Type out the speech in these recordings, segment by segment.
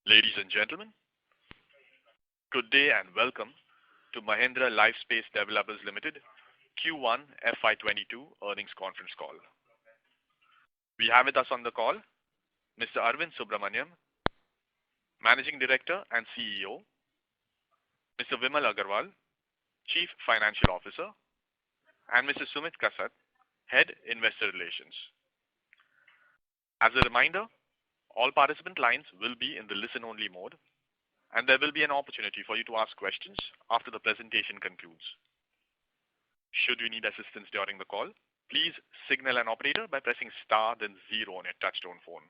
Ladies and gentlemen, good day and welcome to Mahindra Lifespace Developers Limited Q1FY22 Earnings Conference Call. We have with us on the call Mr. Arvind Subramaniam, Managing Director and CEO, Mr. Vimal Agarwal, Chief Financial Officer, and Mr. Sumit Kasat, Head Investor Relations. As a reminder, all participant lines will be in the listen-only mode, and there will be an opportunity for you to ask questions after the presentation concludes. Should you need assistance during the call, please signal an operator by pressing star then 0 on your touchtone phone.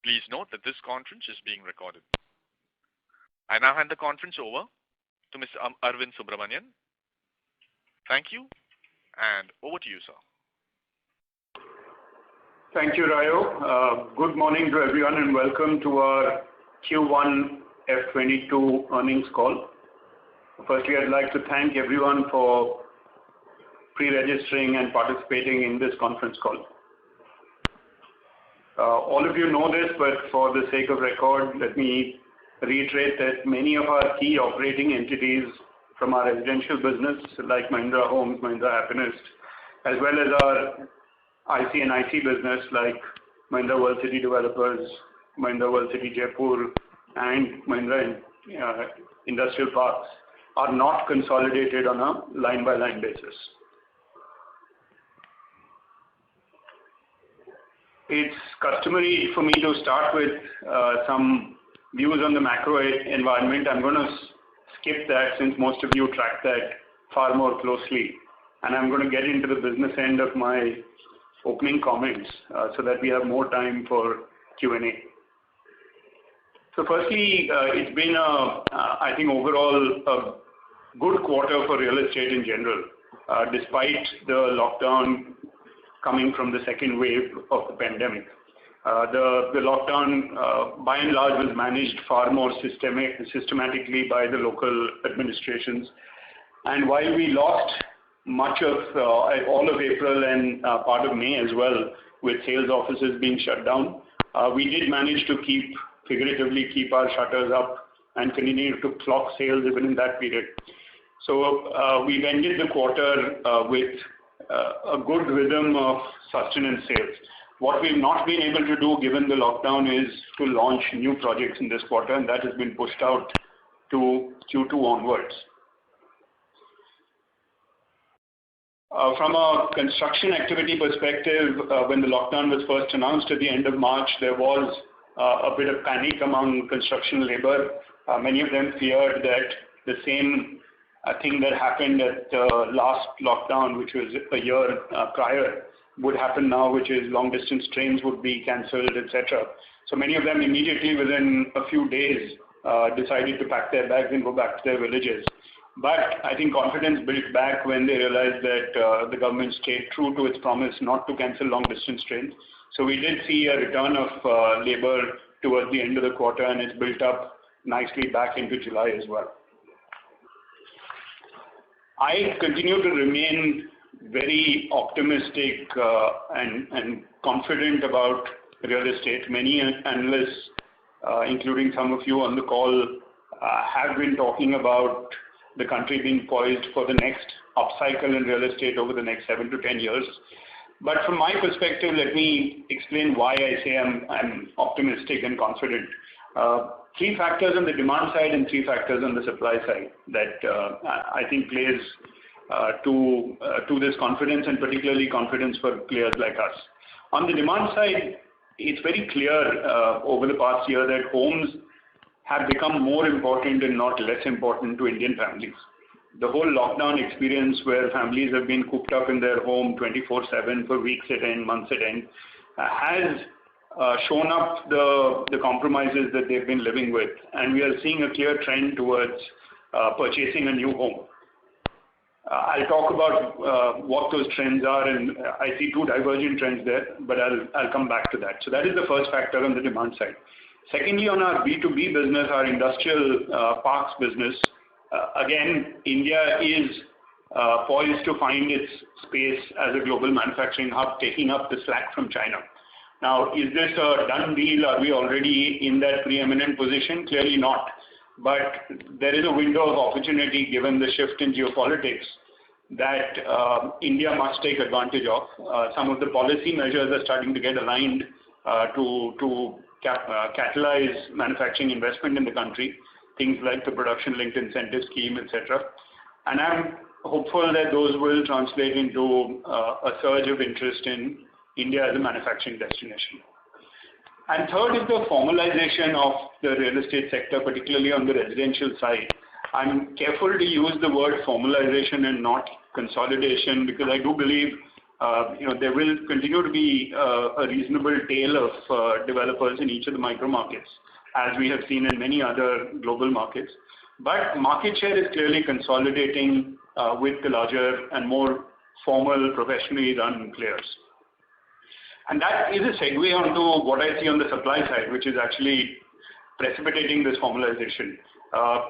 Please note that this conference is being recorded. I now hand the conference over to Mr. Arvind Subramanian. Thank you, and over to you, sir. Thank you, Rayo. Good morning to everyone and welcome to our Q1FY22 earnings call. Firstly, I'd like to thank everyone for pre-registering and participating in this conference call. All of you know this, but for the sake of record, let me reiterate that many of our key operating entities from our residential business, like Mahindra Homes, Mahindra Happinest, as well as our IC and IC business like Mahindra World City Developers, Mahindra World City Jaipur, and Mahindra Industrial Parks are not consolidated on a line-by-line basis. It's customary for me to start with some views on the macro environment. I'm going to skip that since most of you track that far more closely, and I'm going to get into the business end of my opening comments so that we have more time for Q&A. So firstly, it's been, I think overall, a good quarter for real estate in general, despite the lockdown coming from the second wave of the pandemic. The lockdown, by and large, was managed far more systematically by the local administrations. And while we lost much of all of April and part of May as well, with sales offices being shut down, we did manage to figuratively keep our shutters up and continue to clock sales even in that period. So we've ended the quarter with a good rhythm of sustenance sales. What we've not been able to do given the lockdown is to launch new projects in this quarter, and that has been pushed out to Q2 onwards. From a construction activity perspective, when the lockdown was first announced at the end of March, there was a bit of panic among construction labor. Many of them feared that the same thing that happened at the last lockdown, which was a year prior, would happen now, which is long-distance trains would be cancelled, etc. So many of them immediately, within a few days, decided to pack their bags and go back to their villages. But I think confidence built back when they realized that the government stayed true to its promise not to cancel long-distance trains. So we did see a return of labor towards the end of the quarter, and it's built up nicely back into July as well. I continue to remain very optimistic and confident about real estate. Many analysts, including some of you on the call, have been talking about the country being poised for the next upcycle in real estate over the next 7 to 10 years. But from my perspective, let me explain why I say I'm optimistic and confident. 3 factors on the demand side and 3 factors on the supply side that I think plays to this confidence, and particularly confidence for players like us. On the demand side, it's very clear over the past year that homes have become more important and not less important to Indian families. The whole lockdown experience where families have been cooped up in their home 24/7 for weeks at end, months at end, has shown up the compromises that they've been living with. And we are seeing a clear trend towards purchasing a new home. I'll talk about what those trends are, and I see 2 divergent trends there, but I'll come back to that. So that is the first factor on the demand side. Secondly, on our B2B business, our industrial parks business, again, India is poised to find its space as a global manufacturing hub, taking up the slack from China. Now, is this a done deal? Are we already in that preeminent position? Clearly not. But there is a window of opportunity given the shift in geopolitics that India must take advantage of. Some of the policy measures are starting to get aligned to catalyze manufacturing investment in the country, things like the production-linked incentive scheme, etc. And I'm hopeful that those will translate into a surge of interest in India as a manufacturing destination. And third is the formalization of the real estate sector, particularly on the residential side. I'm careful to use the word formalization and not consolidation because I do believe there will continue to be a reasonable tail of developers in each of the micro markets, as we have seen in many other global markets. But market share is clearly consolidating with the larger and more formal, professionally run players. And that is a segue onto what I see on the supply side, which is actually precipitating this formalization.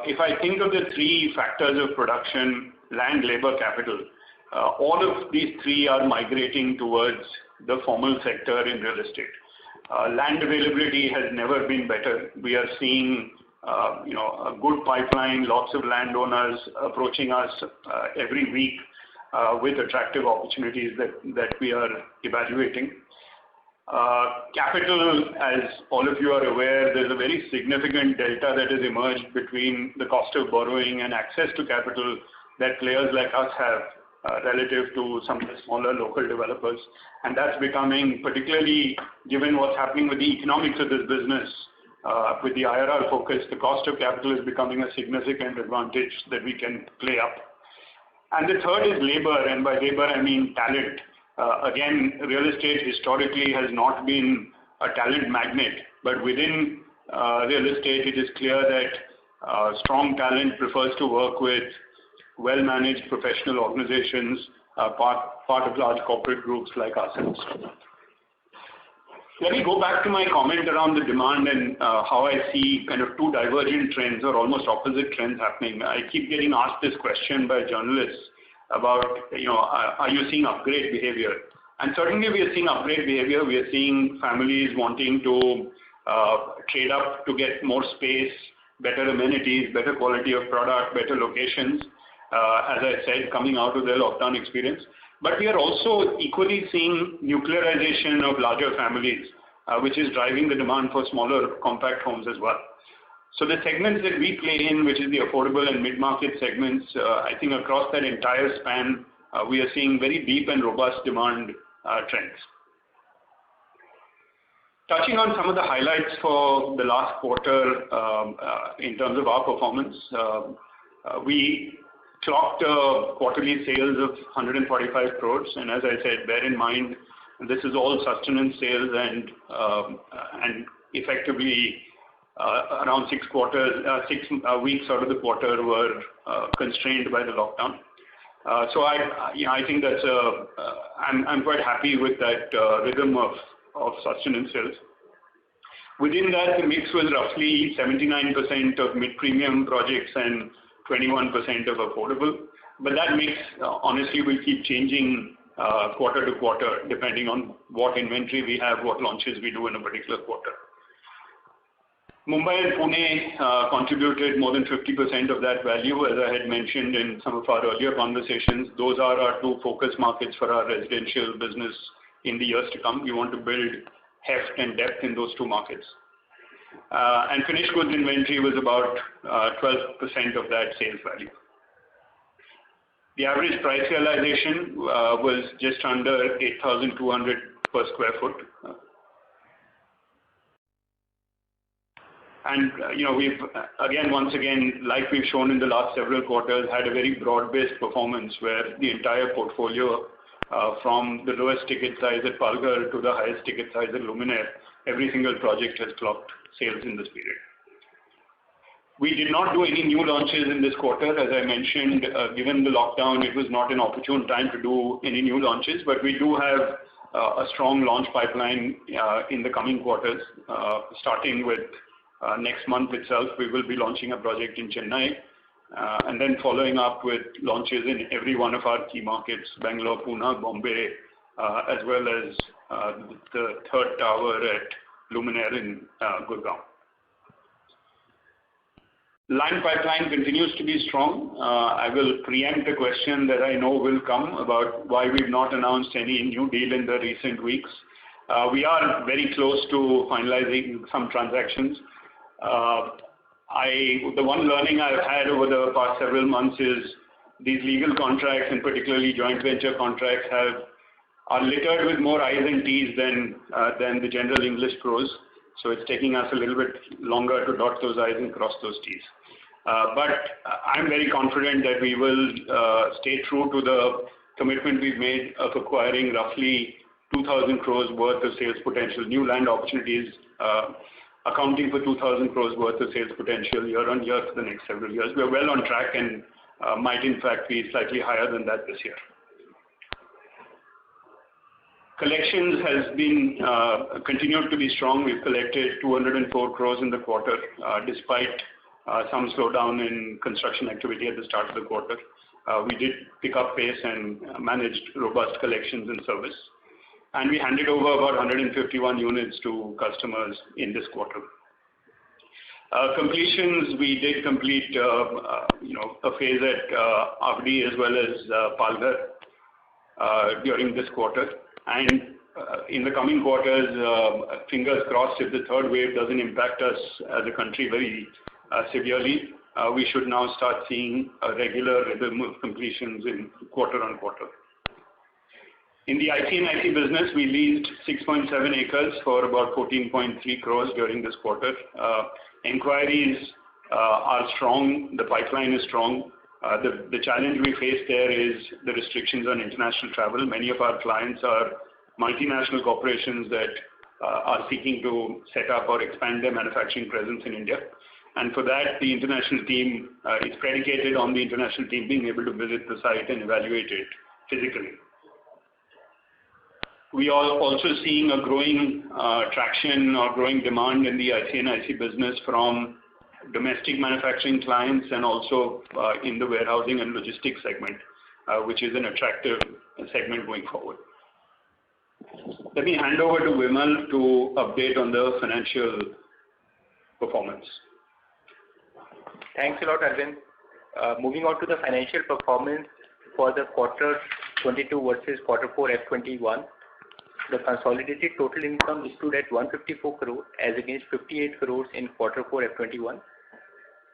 If I think of the three factors of production, land, labor, capital, all of these three are migrating towards the formal sector in real estate. Land availability has never been better. We are seeing a good pipeline, lots of landowners approaching us every week with attractive opportunities that we are evaluating. Capital, as all of you are aware, there's a very significant delta that has emerged between the cost of borrowing and access to capital that players like us have relative to some of the smaller local developers. And that's becoming, particularly given what's happening with the economics of this business, with the IRR focus, the cost of capital is becoming a significant advantage that we can play up. And the third is labor, and by labor I mean talent. Again, real estate historically has not been a talent magnet, but within real estate it is clear that strong talent prefers to work with well-managed professional organizations, part of large corporate groups like ourselves. Let me go back to my comment around the demand and how I see kind of two divergent trends or almost opposite trends happening. I keep getting asked this question by journalists about, are you seeing upgrade behavior? And certainly we are seeing upgrade behavior. We are seeing families wanting to trade up to get more space, better amenities, better quality of product, better locations, as I said, coming out of their lockdown experience. But we are also equally seeing nuclearization of larger families, which is driving the demand for smaller compact homes as well. So the segments that we play in, which is the affordable and mid-market segments, I think across that entire span, we are seeing very deep and robust demand trends. Touching on some of the highlights for the last quarter in terms of our performance, we clocked quarterly sales of 145 crores, and as I said, bear in mind this is all sustenance sales and effectively around 6 weeks out of the quarter were constrained by the lockdown. So I think that's I'm quite happy with that rhythm of sustenance sales. Within that, the mix was roughly 79% of mid-premium projects and 21% of affordable. But that mix, honestly, will keep changing quarter to quarter, depending on what inventory we have, what launches we do in a particular quarter. Mumbai and Pune contributed more than 50% of that value. As I had mentioned in some of our earlier conversations, those are our two focus markets for our residential business in the years to come. We want to build heft and depth in those two markets. And finished goods inventory was about 12% of that sales value. The average price realization was just under 8,200 per square foot. And we've once again, like we've shown in the last several quarters, had a very broad-based performance where the entire portfolio, from the lowest ticket size at Palghar to the highest ticket size at Luminaire, every single project has clocked sales in this period. We did not do any new launches in this quarter. As I mentioned, given the lockdown, it was not an opportune time to do any new launches, but we do have a strong launch pipeline in the coming quarters, starting with next month itself. We will be launching a project in Chennai, and then following up with launches in every one of our key markets, Bangalore, Pune, Bombay, as well as the third tower at Luminaire in Gurgaon. Land pipeline continues to be strong. I will preempt a question that I know will come about why we've not announced any new deal in the recent weeks. We are very close to finalizing some transactions. The one learning I've had over the past several months is these legal contracts, and particularly joint venture contracts, are littered with more I's and T's than the general English prose. So it's taking us a little bit longer to dot those I's and cross those T's. But I'm very confident that we will stay true to the commitment we've made of acquiring roughly 2,000 crores worth of sales potential, new land opportunities, accounting for 2,000 crores worth of sales potential year on year for the next several years. We're well on track and might in fact be slightly higher than that this year. Collections has been continued to be strong. We've collected 204 crores in the quarter, despite some slowdown in construction activity at the start of the quarter. We did pick up pace and managed robust collections and service. And we handed over about 151 units to customers in this quarter. Completions, we did complete a phase at Avdi as well as Palghar during this quarter. And in the coming quarters, fingers crossed, if the third wave doesn't impact us as a country very severely, we should now start seeing a regular rhythm of completions in quarter on quarter. In the IC&IC business, we leased 6.7 acres for about 14.3 crores during this quarter. Inquiries are strong. The pipeline is strong. The challenge we face there is the restrictions on international travel. Many of our clients are multinational corporations that are seeking to set up or expand their manufacturing presence in India. And for that, the international team is predicated on the international team being able to visit the site and evaluate it physically. We are also seeing a growing traction or growing demand in the IC&IC business from domestic manufacturing clients and also in the warehousing and logistics segment, which is an attractive segment going forward. Let me hand over to Vimal to update on the financial performance. Thanks a lot, Arvind. Moving on to the financial performance for the quarter 22 versus quarter 4 F21. The consolidated total income stood at 154 crore as against 58 crores in quarter 4 F21.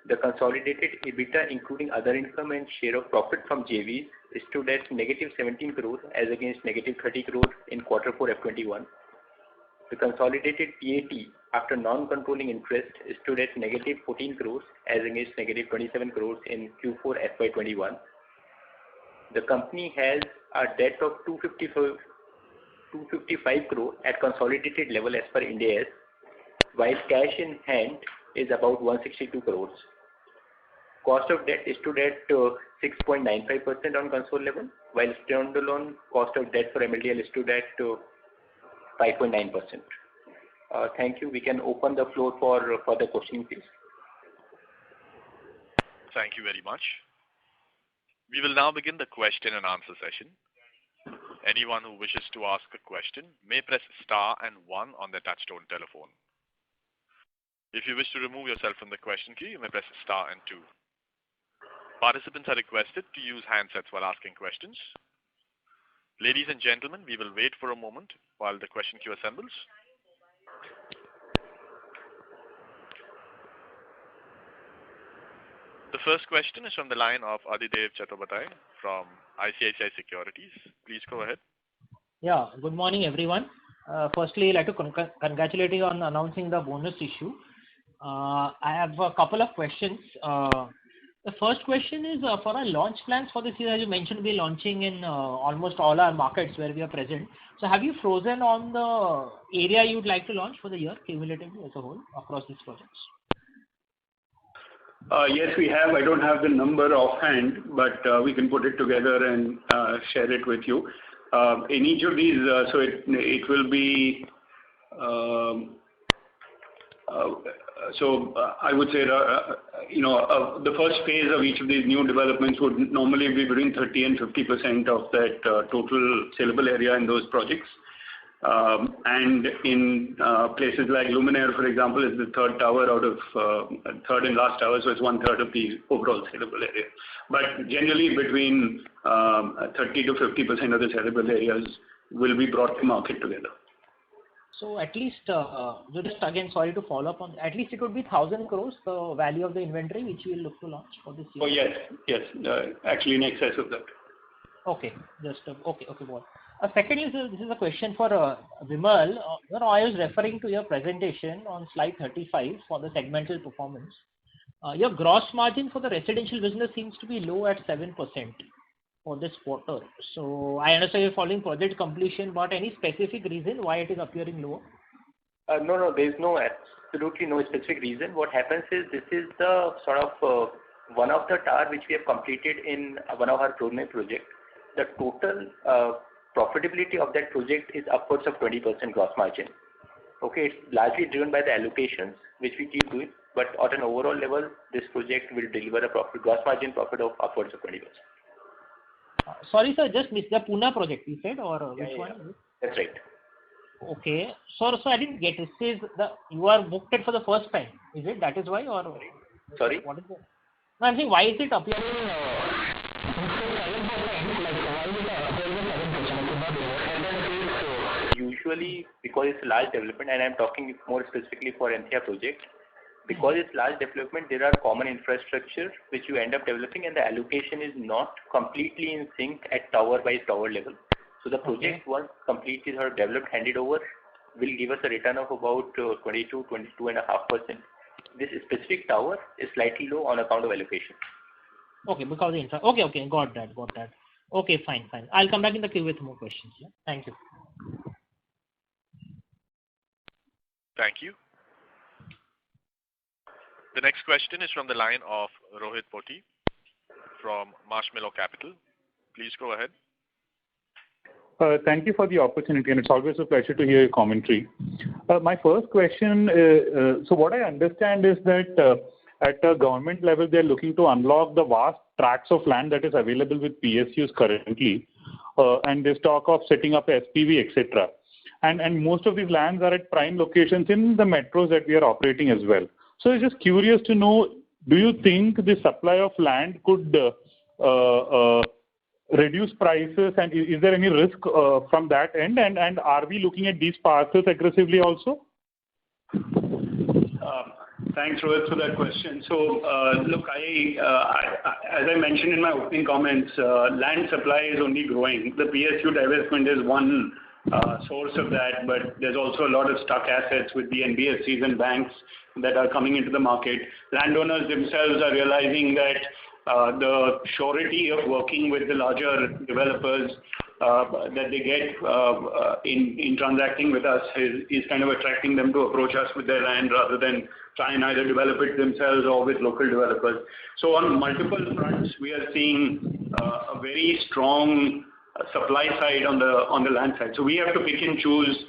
The consolidated EBITDA, including other income and share of profit from JVs, stood at negative 17 crore as against negative 30 crore in quarter 4 F21. The consolidated PAT after non-controlling interest stood at negative 14 crores as against negative 27 crores in Q4 FY21. The company has a debt of 255 crore at consolidated level as per Ind AS, while cash in hand is about 162 crores. Cost of debt stood at 6.95% on console level, while standalone cost of debt for MLDL stood at 5.9%. Thank you. We can open the floor for further questioning, please. Thank you very much. We will now begin the question and answer session. Anyone who wishes to ask a question may press star and 1 on their touchtone telephone. If you wish to remove yourself from the question queue, you may press star and 2. Participants are requested to use handsets while asking questions. Ladies and gentlemen, we will wait for a moment while the question queue assembles. The first question is from the line of Adhidev Chattopadhyay from ICICI Securities. Please go ahead. Yeah, good morning everyone. Firstly, I'd like to congratulate you on announcing the bonus issue. I have a couple of questions. The first question is for our launch plans for this year. As you mentioned, we're launching in almost all our markets where we are present. So have you frozen on the area you'd like to launch for the year cumulatively as a whole across these projects? Yes, we have. I don't have the number offhand, but we can put it together and share it with you. In each of these, so it will be, I would say, the first phase of each of these new developments would normally be between 30 and 50% of that total saleable area in those projects. And in places like Luminaire, for example, is the third tower out of third and last tower, so it's 1/3 of the overall sellable area. But generally, between 30 to 50% of the sellable areas will be brought to market together. So at least, just again, sorry to follow up on, at least it would be 1,000 crores, the value of the inventory which we will look to launch for this year. Oh yes, actually in excess of that. Okay, okay, boss. Secondly, this is a question for Vimal. I was referring to your presentation on slide 35 for the segmental performance. Your gross margin for the residential business seems to be low at 7% for this quarter. So I understand you're following project completion, but any specific reason why it is appearing lower? No, there's absolutely no specific reason. What happens is this is the sort of one of the tower which we have completed in one of our Pune project. The total profitability of that project is upwards of 20% gross margin. Okay, it's largely driven by the allocations which we keep doing, but at an overall level, this project will deliver a gross margin profit of upwards of 20%. Sorry, sir, just missed the Pune project you said, or which one? That's right. Okay, so I didn't get it. It says you are booked it for the first time. Is it that is why, or sorry? What is it? No, I'm saying why is it appearing? Usually, because it's a large development, and I'm talking more specifically for NCR project, because it's large development, there are common infrastructure which you end up developing, and the allocation is not completely in sync at tower by tower level. So the project once completely developed, handed over, will give us a return of about 22.5%. This specific tower is slightly low on account of allocation. Okay, because the okay, got that. Okay, fine. I'll come back in the queue with more questions. Yeah? Thank you. Thank you. The next question is from the line of Rohit Poti from Marshmallow Capital. Please go ahead. Thank you for the opportunity, and it's always a pleasure to hear your commentary. My first question, so what I understand is that at a government level, they're looking to unlock the vast tracts of land that is available with PSUs currently, and there's talk of setting up SPV, etc. And most of these lands are at prime locations in the metros that we are operating as well. So I'm just curious to know, do you think the supply of land could reduce prices, and is there any risk from that end? And are we looking at these parcels aggressively also? Thanks, Rohit, for that question. So, look, as I mentioned in my opening comments, land supply is only growing. The PSU divestment is one source of that, but there's also a lot of stuck assets with the NBFCs and banks that are coming into the market. Landowners themselves are realizing that the surety of working with the larger developers that they get in transacting with us is kind of attracting them to approach us with their land rather than try and either develop it themselves or with local developers. So on multiple fronts, we are seeing a very strong supply side on the land side. So we have to pick and choose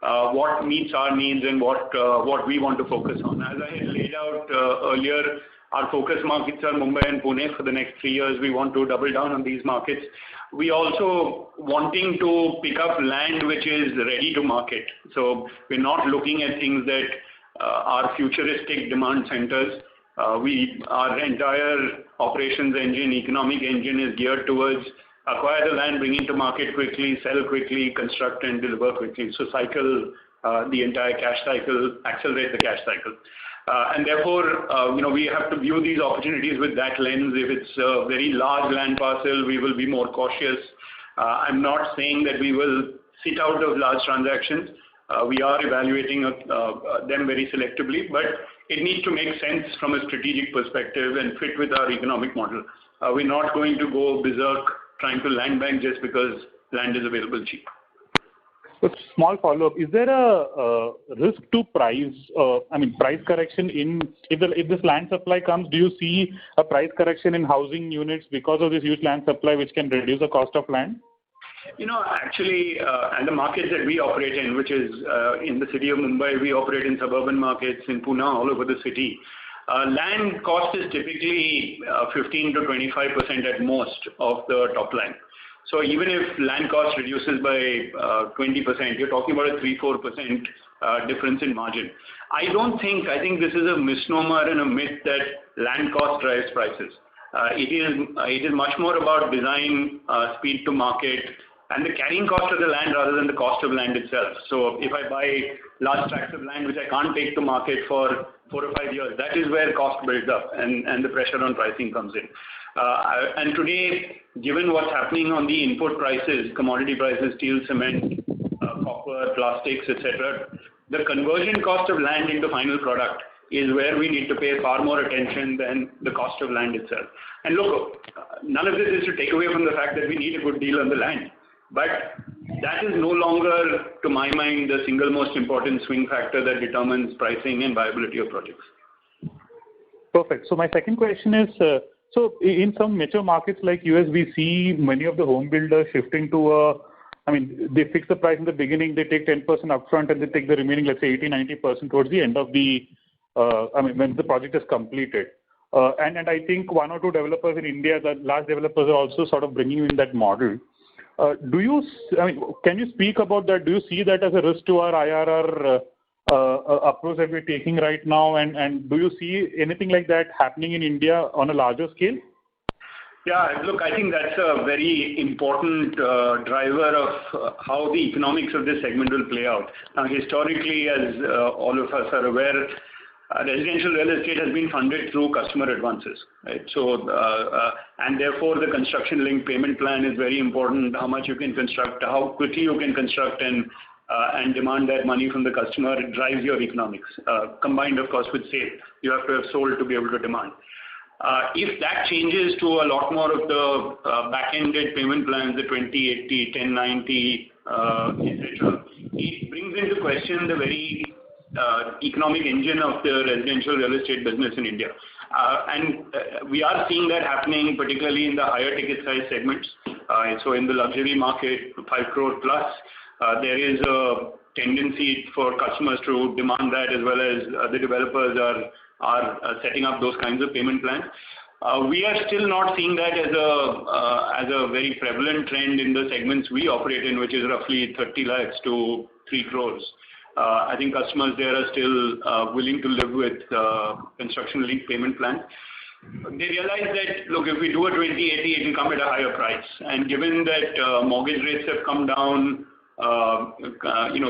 what meets our needs and what we want to focus on. As I had laid out earlier, our focus markets are Mumbai and Pune. For the next 3 years, we want to double down on these markets. We also wanting to pick up land which is ready to market. So we're not looking at things that are futuristic demand centers. Our entire operations engine, economic engine is geared towards acquire the land, bring it to market quickly, sell quickly, construct and deliver quickly. So cycle the entire cash cycle, accelerate the cash cycle. And therefore, we have to view these opportunities with that lens. If it's a very large land parcel, we will be more cautious. I'm not saying that we will sit out of large transactions. We are evaluating them very selectively, but it needs to make sense from a strategic perspective and fit with our economic model. We're not going to go berserk trying to land bank just because land is available cheap. So small follow-up, is there a risk to price, price correction if this land supply comes, do you see a price correction in housing units because of this huge land supply which can reduce the cost of land? Actually, and the markets that we operate in, which is in the city of Mumbai, we operate in suburban markets, in Pune, all over the city. Land cost is typically 15 to 25% at most of the top line. So even if land cost reduces by 20%, you're talking about a 3-4% difference in margin. I think this is a misnomer and a myth that land cost drives prices. It is much more about design, speed to market, and the carrying cost of the land rather than the cost of land itself. So if I buy large tracts of land which I can't take to market for 4 or 5 years, that is where cost builds up and the pressure on pricing comes in. And today, given what's happening on the input prices, commodity prices, steel, cement, copper, plastics, etc., the conversion cost of land into final product is where we need to pay far more attention than the cost of land itself. And look, none of this is to take away from the fact that we need a good deal on the land. But that is no longer, to my mind, the single most important swing factor that determines pricing and viability of projects. Perfect. So my second question is, so in some mature markets like US, we see many of the home builders shifting to they fix the price in the beginning, they take 10% upfront, and they take the remaining, let's say 80-90% towards the end of the, when the project is completed. And I think 1 or 2 developers in India, the large developers, are also sort of bringing in that model. Can you speak about that? Do you see that as a risk to our IRR approach that we're taking right now? And do you see anything like that happening in India on a larger scale? Yeah, look, I think that's a very important driver of how the economics of this segment will play out. Now, historically, as all of us are aware, residential real estate has been funded through customer advances, right? So, and therefore, the construction-linked payment plan is very important. How much you can construct, how quickly you can construct, and demand that money from the customer, it drives your economics. Combined, of course, with sale, you have to have sold to be able to demand. If that changes to a lot more of the back-ended payment plans, the 2080, 1090, etc., it brings into question the very economic engine of the residential real estate business in India. And we are seeing that happening, particularly in the higher ticket size segments. So in the luxury market, 5 crore plus, there is a tendency for customers to demand that, as well as the developers are setting up those kinds of payment plans. We are still not seeing that as a very prevalent trend in the segments we operate in, which is roughly 30 lakhs to 3 crores. I think customers there are still willing to live with construction-linked payment plans. They realize that, look, if we do a 2080, it will come at a higher price. And given that mortgage rates have come down,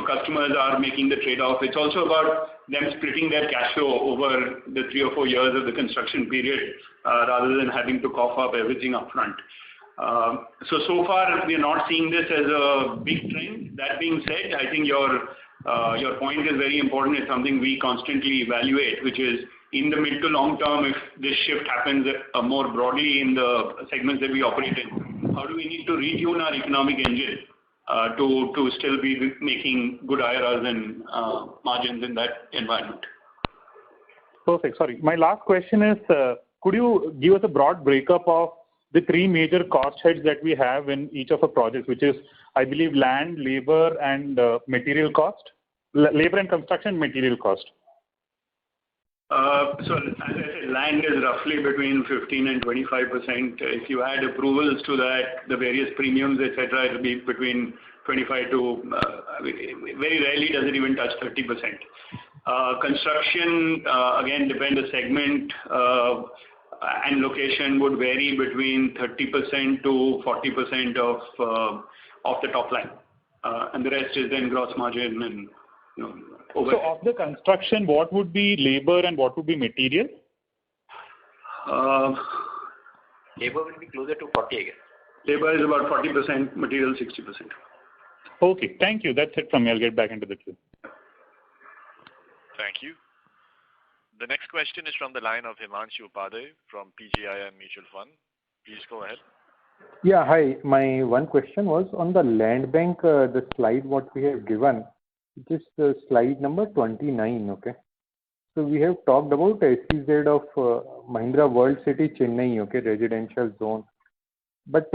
customers are making the trade-off. It's also about them splitting their cash flow over the 3 or 4 years of the construction period, rather than having to cough up everything upfront. So far, we are not seeing this as a big trend. That being said, I think your point is very important. It's something we constantly evaluate, which is in the mid to long term, if this shift happens more broadly in the segments that we operate in, how do we need to retune our economic engine to still be making good IRRs and margins in that environment? Perfect. Sorry. My last question is, could you give us a broad breakup of the 3 major cost heads that we have in each of our projects, which is, I believe, land, labor, and material cost? Labor and construction, material cost. So as I said, land is roughly between 15 and 25%. If you add approvals to that, the various premiums, etc., it will be between 25 to, very rarely does it even touch 30%. Construction, again, depend the segment and location, would vary between 30% to 40% of the top line. And the rest is then gross margin and overhead. So of the construction, what would be labor and what would be material? Labor will be closer to 40, I guess. Labor is about 40%, material 60%. Okay, thank you. That's it from me. I'll get back into the queue. Thank you. The next question is from the line of Himanshu Upadhyay from PGIM Mutual Fund. Please go ahead. Yeah, hi. My one question was on the land bank, the slide what we have given, which is slide number 29, okay? So we have talked about SEZ of Mahindra World City, Chennai, okay, residential zone. But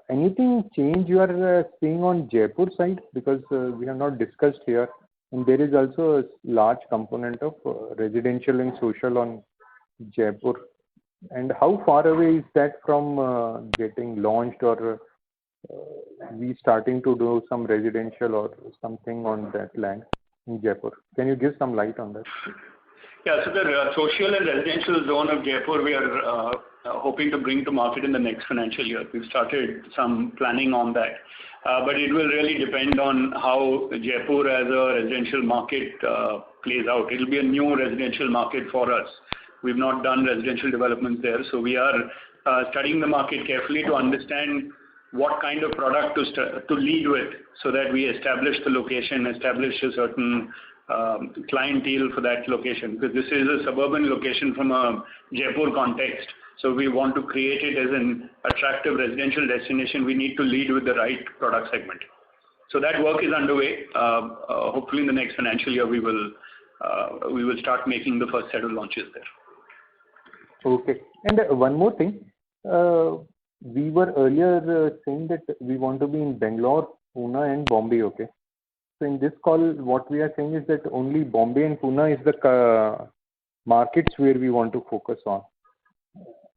anything change you are seeing on Jaipur side? Because we have not discussed here. And there is also a large component of residential and social on Jaipur. And how far away is that from getting launched, or we starting to do some residential or something on that land in Jaipur. Can you give some light on that? Yeah, so the social and residential zone of Jaipur we are hoping to bring to market in the next financial year. We've started some planning on that. But it will really depend on how Jaipur as a residential market plays out. It will be a new residential market for us. We've not done residential developments there, so we are studying the market carefully to understand what kind of product to lead with so that we establish the location, establish a certain clientele for that location. Because this is a suburban location from a Jaipur context. So we want to create it as an attractive residential destination. We need to lead with the right product segment. So that work is underway. Hopefully in the next financial year we will start making the first set of launches there. Okay. And one more thing. We were earlier saying that we want to be in Bangalore, Pune and Bombay, okay? So in this call, what we are saying is that only Bombay and Pune is the markets where we want to focus on.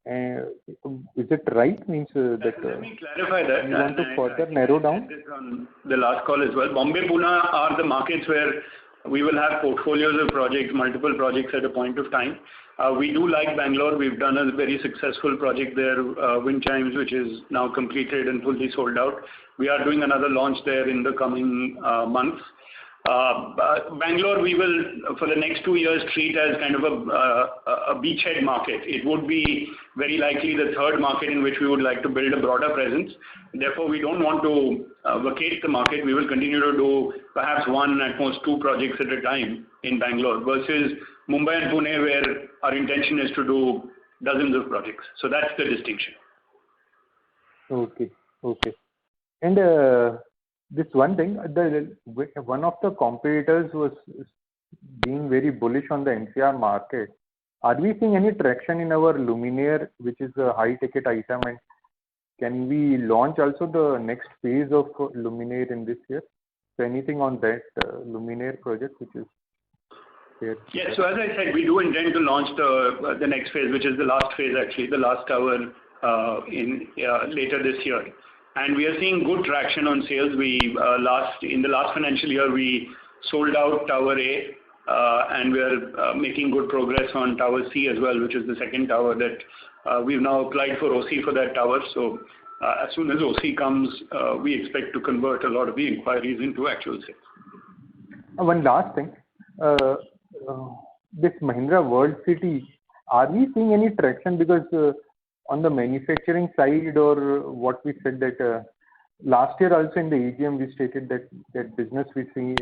Is it right? Means that let me clarify that. We want to further narrow down? This on the last call as well. Bombay, Pune are the markets where we will have portfolios of projects, multiple projects at a point of time. We do like Bangalore. We've done a very successful project there, Wind Chimes, which is now completed and fully sold out. We are doing another launch there in the coming months. Bangalore, we will, for the next 2 years, treat as kind of a beachhead market. It would be very likely the third market in which we would like to build a broader presence. Therefore, we don't want to vacate the market. We will continue to do perhaps one, at most two projects at a time in Bangalore versus Mumbai and Pune, where our intention is to do dozens of projects. So that's the distinction. Okay. Okay. And this one thing, one of the competitors was being very bullish on the NCR market. Are we seeing any traction in our luminaire, which is a high ticket item, and can we launch also the next phase of luminaire in this year? So anything on that luminaire project which is there? Yes, so as I said, we do intend to launch the next phase, which is the last phase actually, the last tower later this year. And we are seeing good traction on sales. In the last financial year, we sold out Tower A, and we are making good progress on Tower C as well, which is the second tower that we've now applied for OC for that tower. So as soon as OC comes, we expect to convert a lot of the inquiries into actual sales. One last thing. This Mahindra World City, are we seeing any traction? Because on the manufacturing side, or what we said that last year also in the AGM we stated that business we see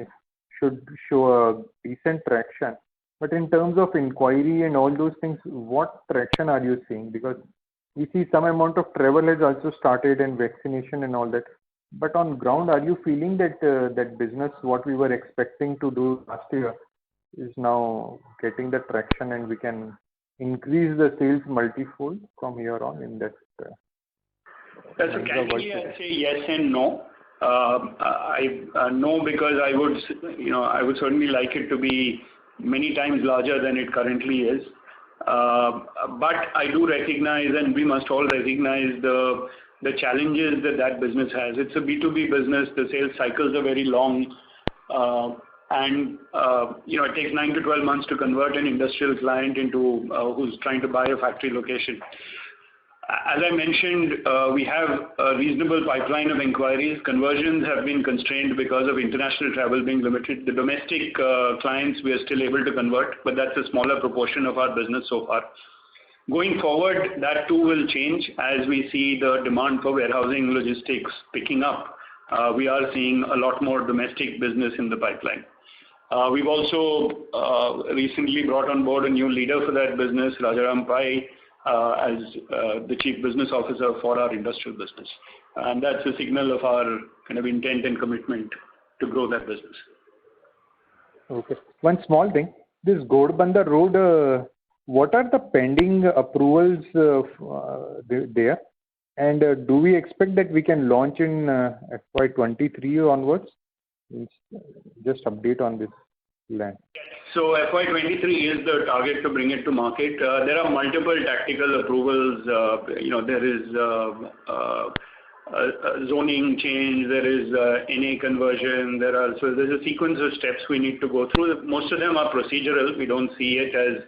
should show a decent traction. But in terms of inquiry and all those things, what traction are you seeing? Because we see some amount of travel has also started and vaccination and all that. But on ground, are you feeling that that business, what we were expecting to do last year, is now getting the traction and we can increase the sales multifold from here on in that? That's a candidly, I'd say yes and no. No, because I would certainly like it to be many times larger than it currently is. But I do recognize, and we must all recognize the challenges that business has. It's a B2B business. The sales cycles are very long. And it takes 9 to 12 months to convert an industrial client into who's trying to buy a factory location. As I mentioned, we have a reasonable pipeline of inquiries. Conversions have been constrained because of international travel being limited. The domestic clients we are still able to convert, but that's a smaller proportion of our business so far. Going forward, that too will change as we see the demand for warehousing logistics picking up. We are seeing a lot more domestic business in the pipeline. We've also recently brought on board a new leader for that business, Rajaram Pai, as the Chief Business Officer for our industrial business. And that's a signal of our kind of intent and commitment to grow that business. Okay. One small thing. This Godbanda Road, what are the pending approvals there? And do we expect that we can launch in FY23 onwards? Just update on this land. So FY23 is the target to bring it to market. There are multiple tactical approvals. There is zoning change, there is NA conversion, there's a sequence of steps we need to go through. Most of them are procedural. We don't see it as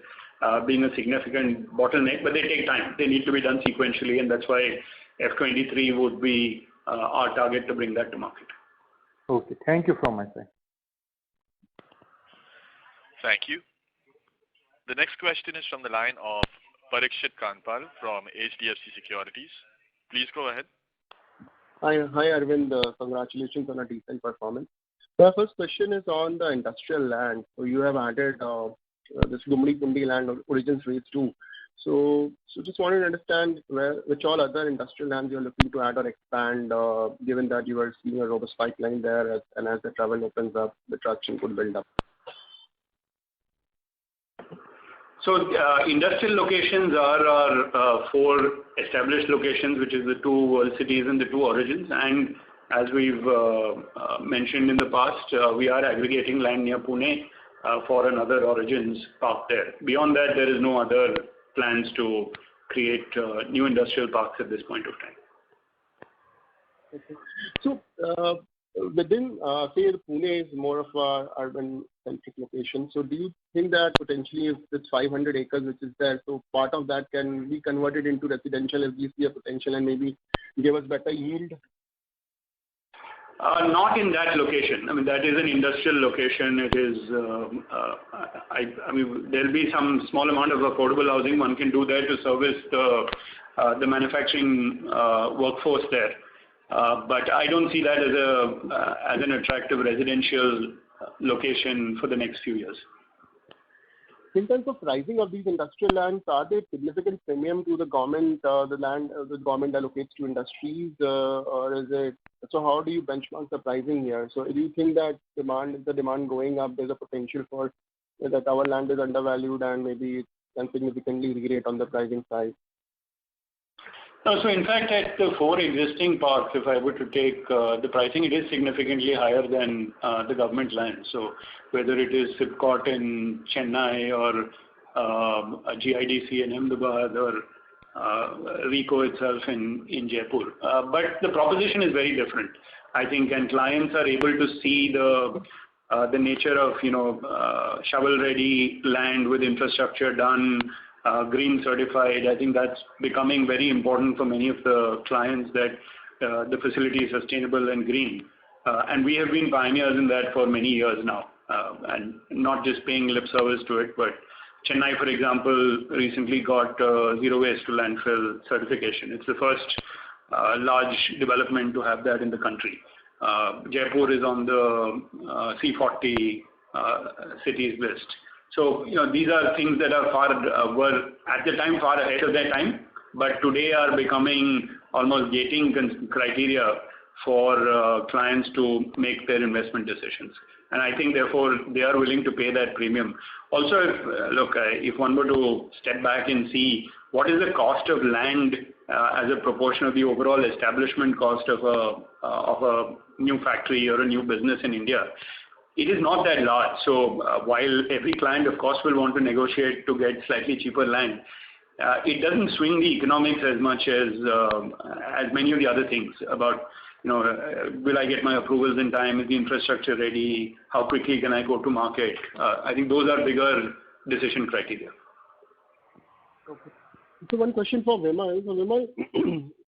being a significant bottleneck, but they take time. They need to be done sequentially, and that's why F23 would be our target to bring that to market. Okay, thank you from my side. Thank you. The next question is from the line of Parikshit Kandpal from HDFC Securities. Please go ahead. Hi Arvind. Congratulations on a decent performance. My first question is on the industrial land. So you have added this Gumri Kundi land origins phase 2. So just wanted to understand which all other industrial lands you are looking to add or expand, given that you are seeing a robust pipeline there, and as the travel opens up, the traction could build up. So industrial locations are our 4 established locations, which is the 2 world cities and the 2 origins. And as we've mentioned in the past, we are aggregating land near Pune for another origins park there. Beyond that, there is no other plans to create new industrial parks at this point of time. Okay. So within, say, Pune is more of a urban-centric location. So do you think that potentially if it's 500 acres which is there, so part of that can be converted into residential if we see a potential and maybe give us better yield? Not in that location. I mean, that is an industrial location. It is, I mean, there'll be some small amount of affordable housing one can do there to service the manufacturing workforce there. But I don't see that as an attractive residential location for the next few years. In terms of pricing of these industrial lands, are they significant premium to the government, the land the government allocates to industries, or is it? So how do you benchmark the pricing here? So do you think that the demand going up, there's a potential for that our land is undervalued and maybe it can significantly re-rate on the pricing side? So in fact, at the 4 existing parks, if I were to take the pricing, it is significantly higher than the government land. So whether it is SIPCOT in Chennai or GIDC in Ahmedabad or RICO itself in Jaipur. But the proposition is very different, I think, and clients are able to see the nature of, shovel-ready land with infrastructure done, green certified. I think that's becoming very important for many of the clients that the facility is sustainable and green. And we have been pioneers in that for many years now, and not just paying lip service to it, but Chennai, for example, recently got zero waste to landfill certification. It's the first large development to have that in the country. Jaipur is on the C40 cities list. So, these are things that are were at the time far ahead of their time, but today are becoming almost gating criteria for clients to make their investment decisions. And I think, therefore, they are willing to pay that premium. Also, if one were to step back and see what is the cost of land as a proportion of the overall establishment cost of a new factory or a new business in India, it is not that large. So while every client, of course, will want to negotiate to get slightly cheaper land, it doesn't swing the economics as much as many of the other things about, will I get my approvals in time? Is the infrastructure ready? How quickly can I go to market? I think those are bigger decision criteria. Okay. So one question for Vimal. So Vimal,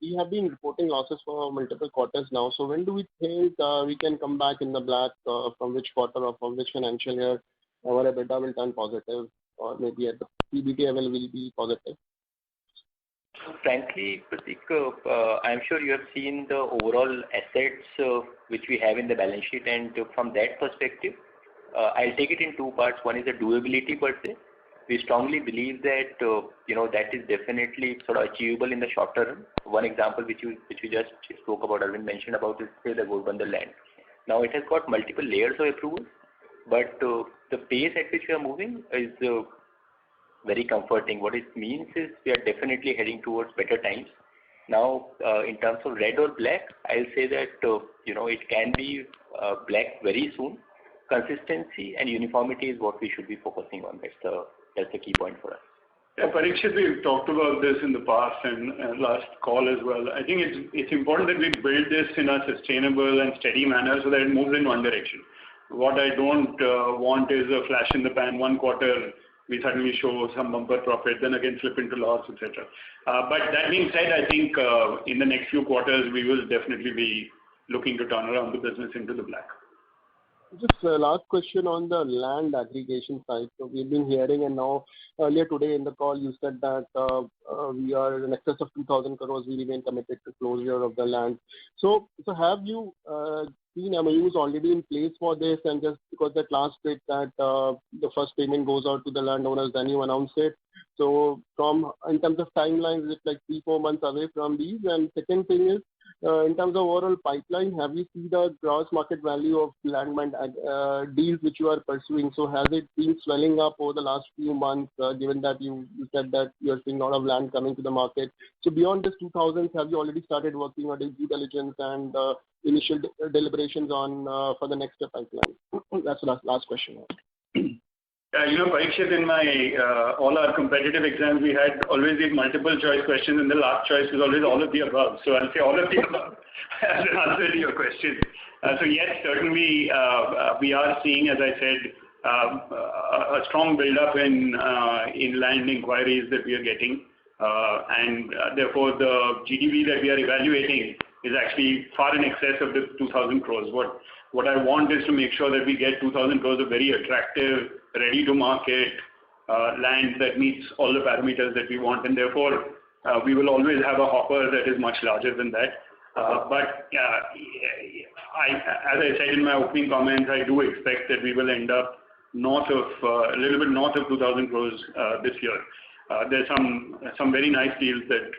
we have been reporting losses for multiple quarters now. So when do we think we can come back in the black? From which quarter or from which financial year our EBITDA will turn positive, or maybe at the PBT level will be positive? Frankly, Pratik, I'm sure you have seen the overall assets which we have in the balance sheet, and from that perspective, I'll take it in 2 parts. One is the doability per se. We strongly believe that that is definitely sort of achievable in the short term. One example which we just spoke about, Arvind mentioned about, is say the Ghodbunder land. Now it has got multiple layers of approval, but the pace at which we are moving is very comforting. What it means is we are definitely heading towards better times. Now, in terms of red or black, I'll say that it can be black very soon. Consistency and uniformity is what we should be focusing on. That's the key point for us. Yeah, Parikshit, we've talked about this in the past and last call as well. I think it's important that we build this in a sustainable and steady manner so that it moves in one direction. What I don't want is a flash in the pan. One quarter we suddenly show some bumper profit, then again slip into loss, etc. But that being said, I think in the next few quarters we will definitely be looking to turn around the business into the black. Just last question on the land aggregation side. So we've been hearing, and now earlier today in the call you said that we are in excess of 2,000 crores. We remain committed to closure of the land. So have you seen MOUs already in place for this, and just because that last bit that the first payment goes out to the landowners, then you announce it. So in terms of timelines, is it like 3-4 months away from these? And second thing is, in terms of overall pipeline, have you seen the gross market value of land bank deals which you are pursuing? So has it been swelling up over the last few months, given that you said that you are seeing a lot of land coming to the market? So beyond this 2,000, have you already started working on the due diligence and initial deliberations on for the next pipeline? That's the last question. Parikshit, in all our competitive exams, we had always these multiple choice questions, and the last choice was always all of the above. So I'll say all of the above as an answer to your question. So yes, certainly we are seeing, as I said, a strong build-up in land inquiries that we are getting, and therefore the GDV that we are evaluating is actually far in excess of the 2,000 crores. What I want is to make sure that we get 2,000 crores of very attractive, ready-to-market land that meets all the parameters that we want, and therefore we will always have a hopper that is much larger than that. But as I said in my opening comments, I do expect that we will end up a little bit north of 2,000 crores this year. There's some very nice deals that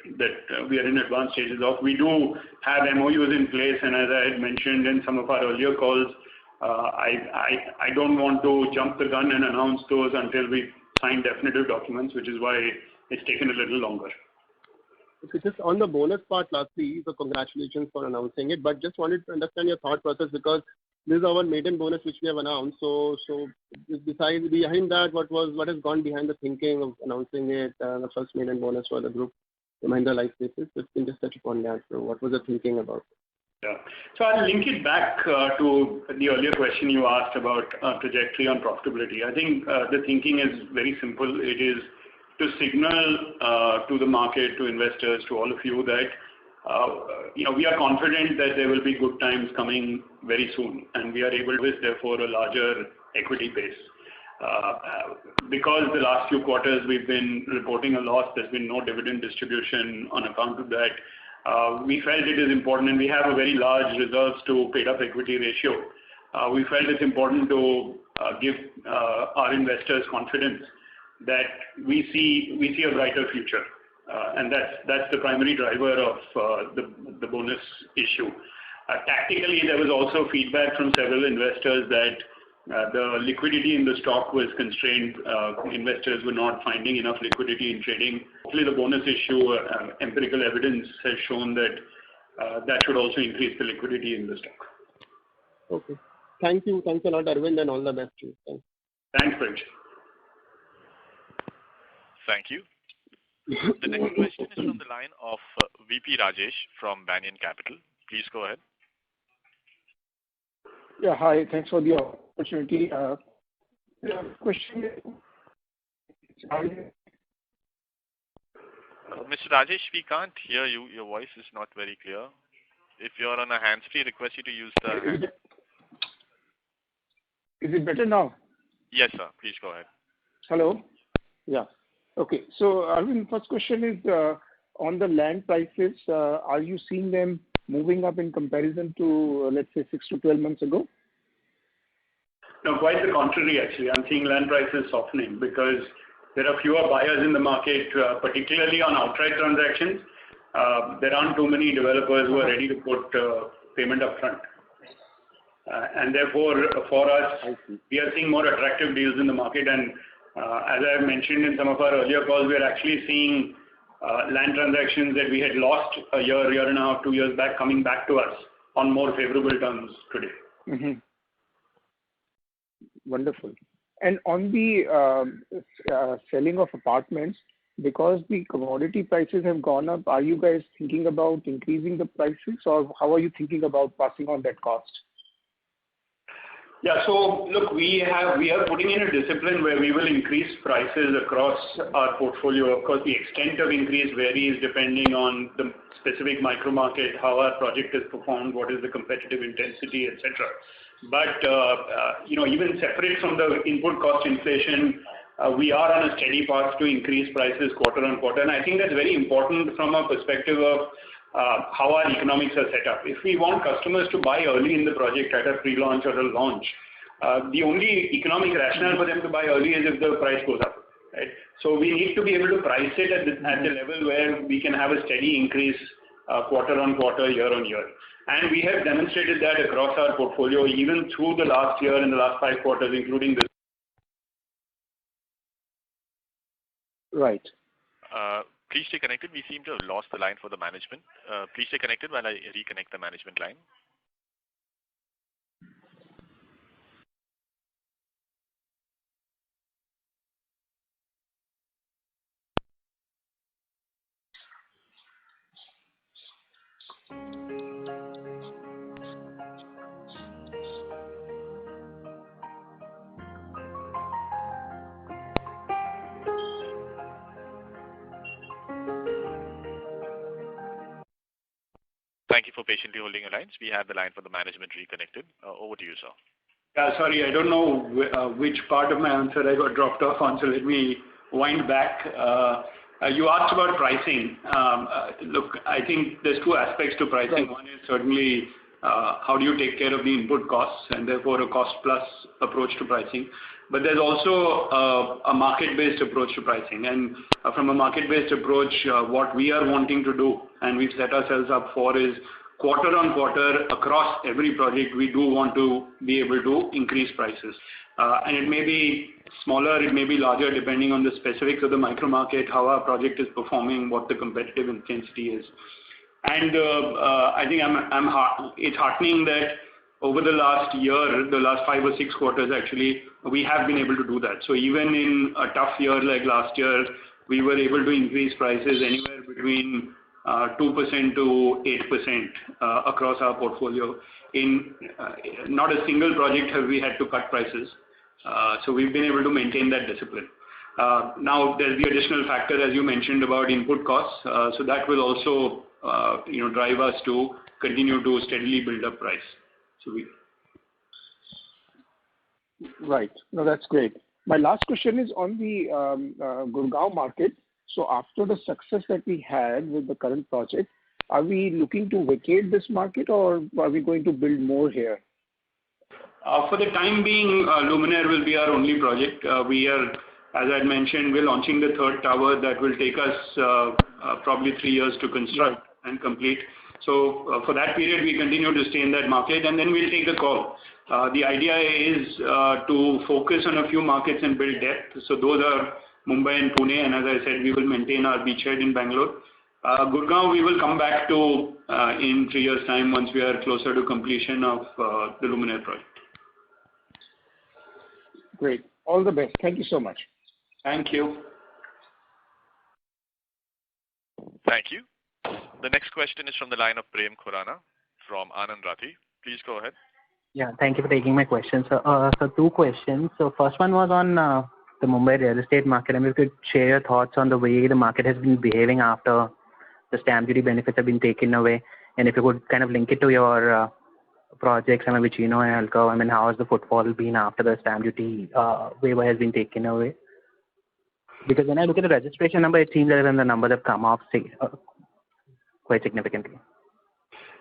we are in advanced stages of. We do have MOUs in place, and as I had mentioned in some of our earlier calls, I don't want to jump the gun and announce those until we sign definitive documents, which is why it's taken a little longer. Okay, just on the bonus part, lastly, so congratulations for announcing it, but just wanted to understand your thought process, because this is our maiden bonus which we have announced. So besides behind that, what has gone behind the thinking of announcing it, the first maiden bonus for the group, the Mahindra Lifespace? If you can just touch upon that. So what was the thinking about? Yeah. So I'll link it back to the earlier question you asked about trajectory on profitability. I think the thinking is very simple. It is to signal to the market, to investors, to all of you that we are confident that there will be good times coming very soon, and we are able to raise therefore a larger equity base. Because the last few quarters we've been reporting a loss, there's been no dividend distribution on account of that. We felt it is important, and we have a very large reserves to paid up equity ratio. We felt it's important to give our investors confidence that we see a brighter future, and that's the primary driver of the bonus issue. Tactically, there was also feedback from several investors that the liquidity in the stock was constrained. Investors were not finding enough liquidity in trading. Hopefully, the bonus issue, empirical evidence has shown that that should also increase the liquidity in the stock. Okay. Thank you. Thanks a lot, Arvind, and all the best to you. Thanks. Thanks, Parikshit. Thank you. The next question is from the line of VP Rajesh from Banyan Capital. Please go ahead. Yeah, hi. Thanks for the opportunity. Question is, Mr. Rajesh, we can't hear you. Your voice is not very clear. If you're on a hands-free, request you to use the... Is it better now? Yes, sir. Please go ahead. Hello? Yeah. Okay. So, Arvind, first question is on the land prices. Are you seeing them moving up in comparison to, let's say, 6 to 12 months ago? No, quite the contrary, actually. I'm seeing land prices softening because there are fewer buyers in the market, particularly on outright transactions. There aren't too many developers who are ready to put payment up front. And therefore, for us, we are seeing more attractive deals in the market. And as I have mentioned in some of our earlier calls, we are actually seeing land transactions that we had lost a year and a half, 2 years back, coming back to us on more favorable terms today. Mm-hmm. Wonderful. And on the selling of apartments, because the commodity prices have gone up, are you guys thinking about increasing the prices, or how are you thinking about passing on that cost? Yeah. So look, we are putting in a discipline where we will increase prices across our portfolio. Of course, the extent of increase varies depending on the specific micro market, how our project is performed, what is the competitive intensity, etc. But even separate from the input cost inflation, we are on a steady path to increase prices quarter on quarter, and I think that's very important from a perspective of how our economics are set up. If we want customers to buy early in the project at a pre-launch or a launch, the only economic rationale for them to buy early is if the price goes up, right? So we need to be able to price it at the level where we can have a steady increase quarter on quarter, year on year. And we have demonstrated that across our portfolio, even through the last year and the last 5 quarters, including this. Right. Please stay connected. We seem to have lost the line for the management. Please stay connected while I reconnect the management line. Thank you for patiently holding your lines. We have the line for the management reconnected. Over to you, sir. Yeah, sorry, I don't know which part of my answer I got dropped off on, so let me wind back. You asked about pricing. Look, I think there's 2 aspects to pricing. One is certainly how do you take care of the input costs, and therefore a cost plus approach to pricing. But there's also a market-based approach to pricing. And from a market-based approach, what we are wanting to do, and we've set ourselves up for, is quarter on quarter across every project, we do want to be able to increase prices. And it may be smaller, it may be larger, depending on the specifics of the micro market, how our project is performing, what the competitive intensity is. And I think it's heartening that over the last year, the last 5 or 6 quarters actually, we have been able to do that. So even in a tough year like last year, we were able to increase prices anywhere between 2% to 8% across our portfolio. In not a single project have we had to cut prices. So we've been able to maintain that discipline. Now there's the additional factor, as you mentioned, about input costs. So that will also drive us to continue to steadily build up price. So Right. No, that's great. My last question is on the Gurgaon market. So after the success that we had with the current project, are we looking to vacate this market, or are we going to build more here? For the time being, Luminaire will be our only project. We are, as I mentioned, we're launching the 3rd tower that will take us probably 3 years to construct and complete. So for that period, we continue to stay in that market, and then we'll take the call. The idea is to focus on a few markets and build depth. So those are Mumbai and Pune, and as I said, we will maintain our beachhead in Bangalore. Gurgaon, we will come back to in 3 years' time once we are closer to completion of the Luminaire project. Great. All the best. Thank you so much. Thank you. Thank you. The next question is from the line of Prem Khurana from Anand Rathi. Please go ahead. Yeah, thank you for taking my question. So 2 questions. So first one was on the Mumbai real estate market. I mean, if you could share your thoughts on the way the market has been behaving after the stamp duty benefits have been taken away, and if you could kind of link it to your projects, I mean, Vicino and Alcove. I mean, how has the footfall been after the stamp duty waiver has been taken away? Because when I look at the registration number, it seems that the numbers have come off quite significantly.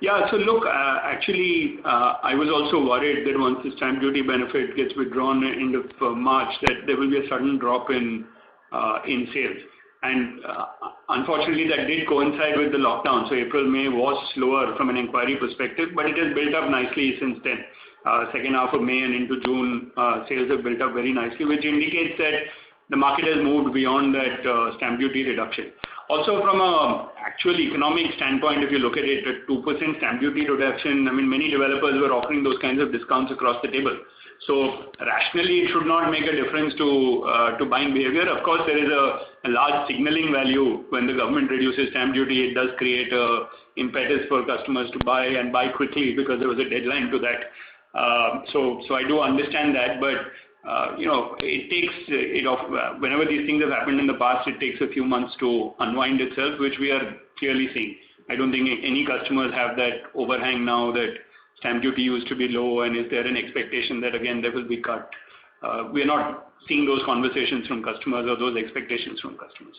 Yeah, so look, actually, I was also worried that once the stamp duty benefit gets withdrawn end of March, that there will be a sudden drop in sales. And unfortunately, that did coincide with the lockdown. So April, May was slower from an inquiry perspective, but it has built up nicely since then. Second half of May and into June, sales have built up very nicely, which indicates that the market has moved beyond that stamp duty reduction. Also, from an actual economic standpoint, if you look at it, at 2% stamp duty reduction, I mean, many developers were offering those kinds of discounts across the table. So rationally, it should not make a difference to buying behavior. Of course, there is a large signaling value when the government reduces stamp duty. It does create a impetus for customers to buy and buy quickly because there was a deadline to that. So I do understand that, but it takes whenever these things have happened in the past, it takes a few months to unwind itself, which we are clearly seeing. I don't think any customers have that overhang now that stamp duty used to be low, and is there an expectation that again there will be cut? We are not seeing those conversations from customers or those expectations from customers.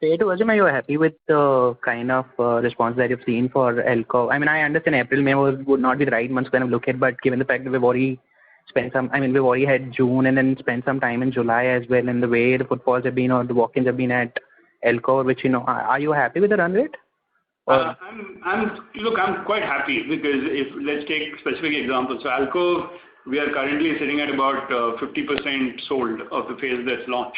Fair to assume, are you happy with the kind of response that you've seen for Elco? I mean, I understand April, May would not be the right months to kind of look at, but given the fact that we've already we've already had June and then spent some time in July as well, and the way the footfalls have been or the walk-ins have been at Elco, which, are you happy with the run rate? I'm quite happy because let's take specific examples. So Alcove, we are currently sitting at about 50% sold of the phase that's launched.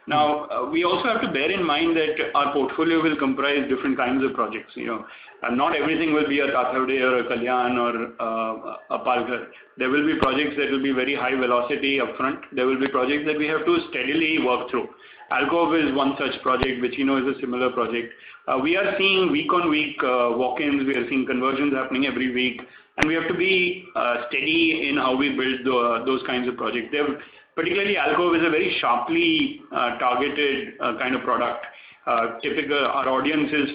Now, we also have to bear in mind that our portfolio will comprise different kinds of projects. And not everything will be a Tathavde or a Kalyan or a Palghar. There will be projects that will be very high velocity upfront. There will be projects that we have to steadily work through. Alcove is one such project, which is a similar project. We are seeing week-on-week walk-ins. We are seeing conversions happening every week, and we have to be steady in how we build those kinds of projects. Particularly, Alcove is a very sharply targeted kind of product. Typical, our audience is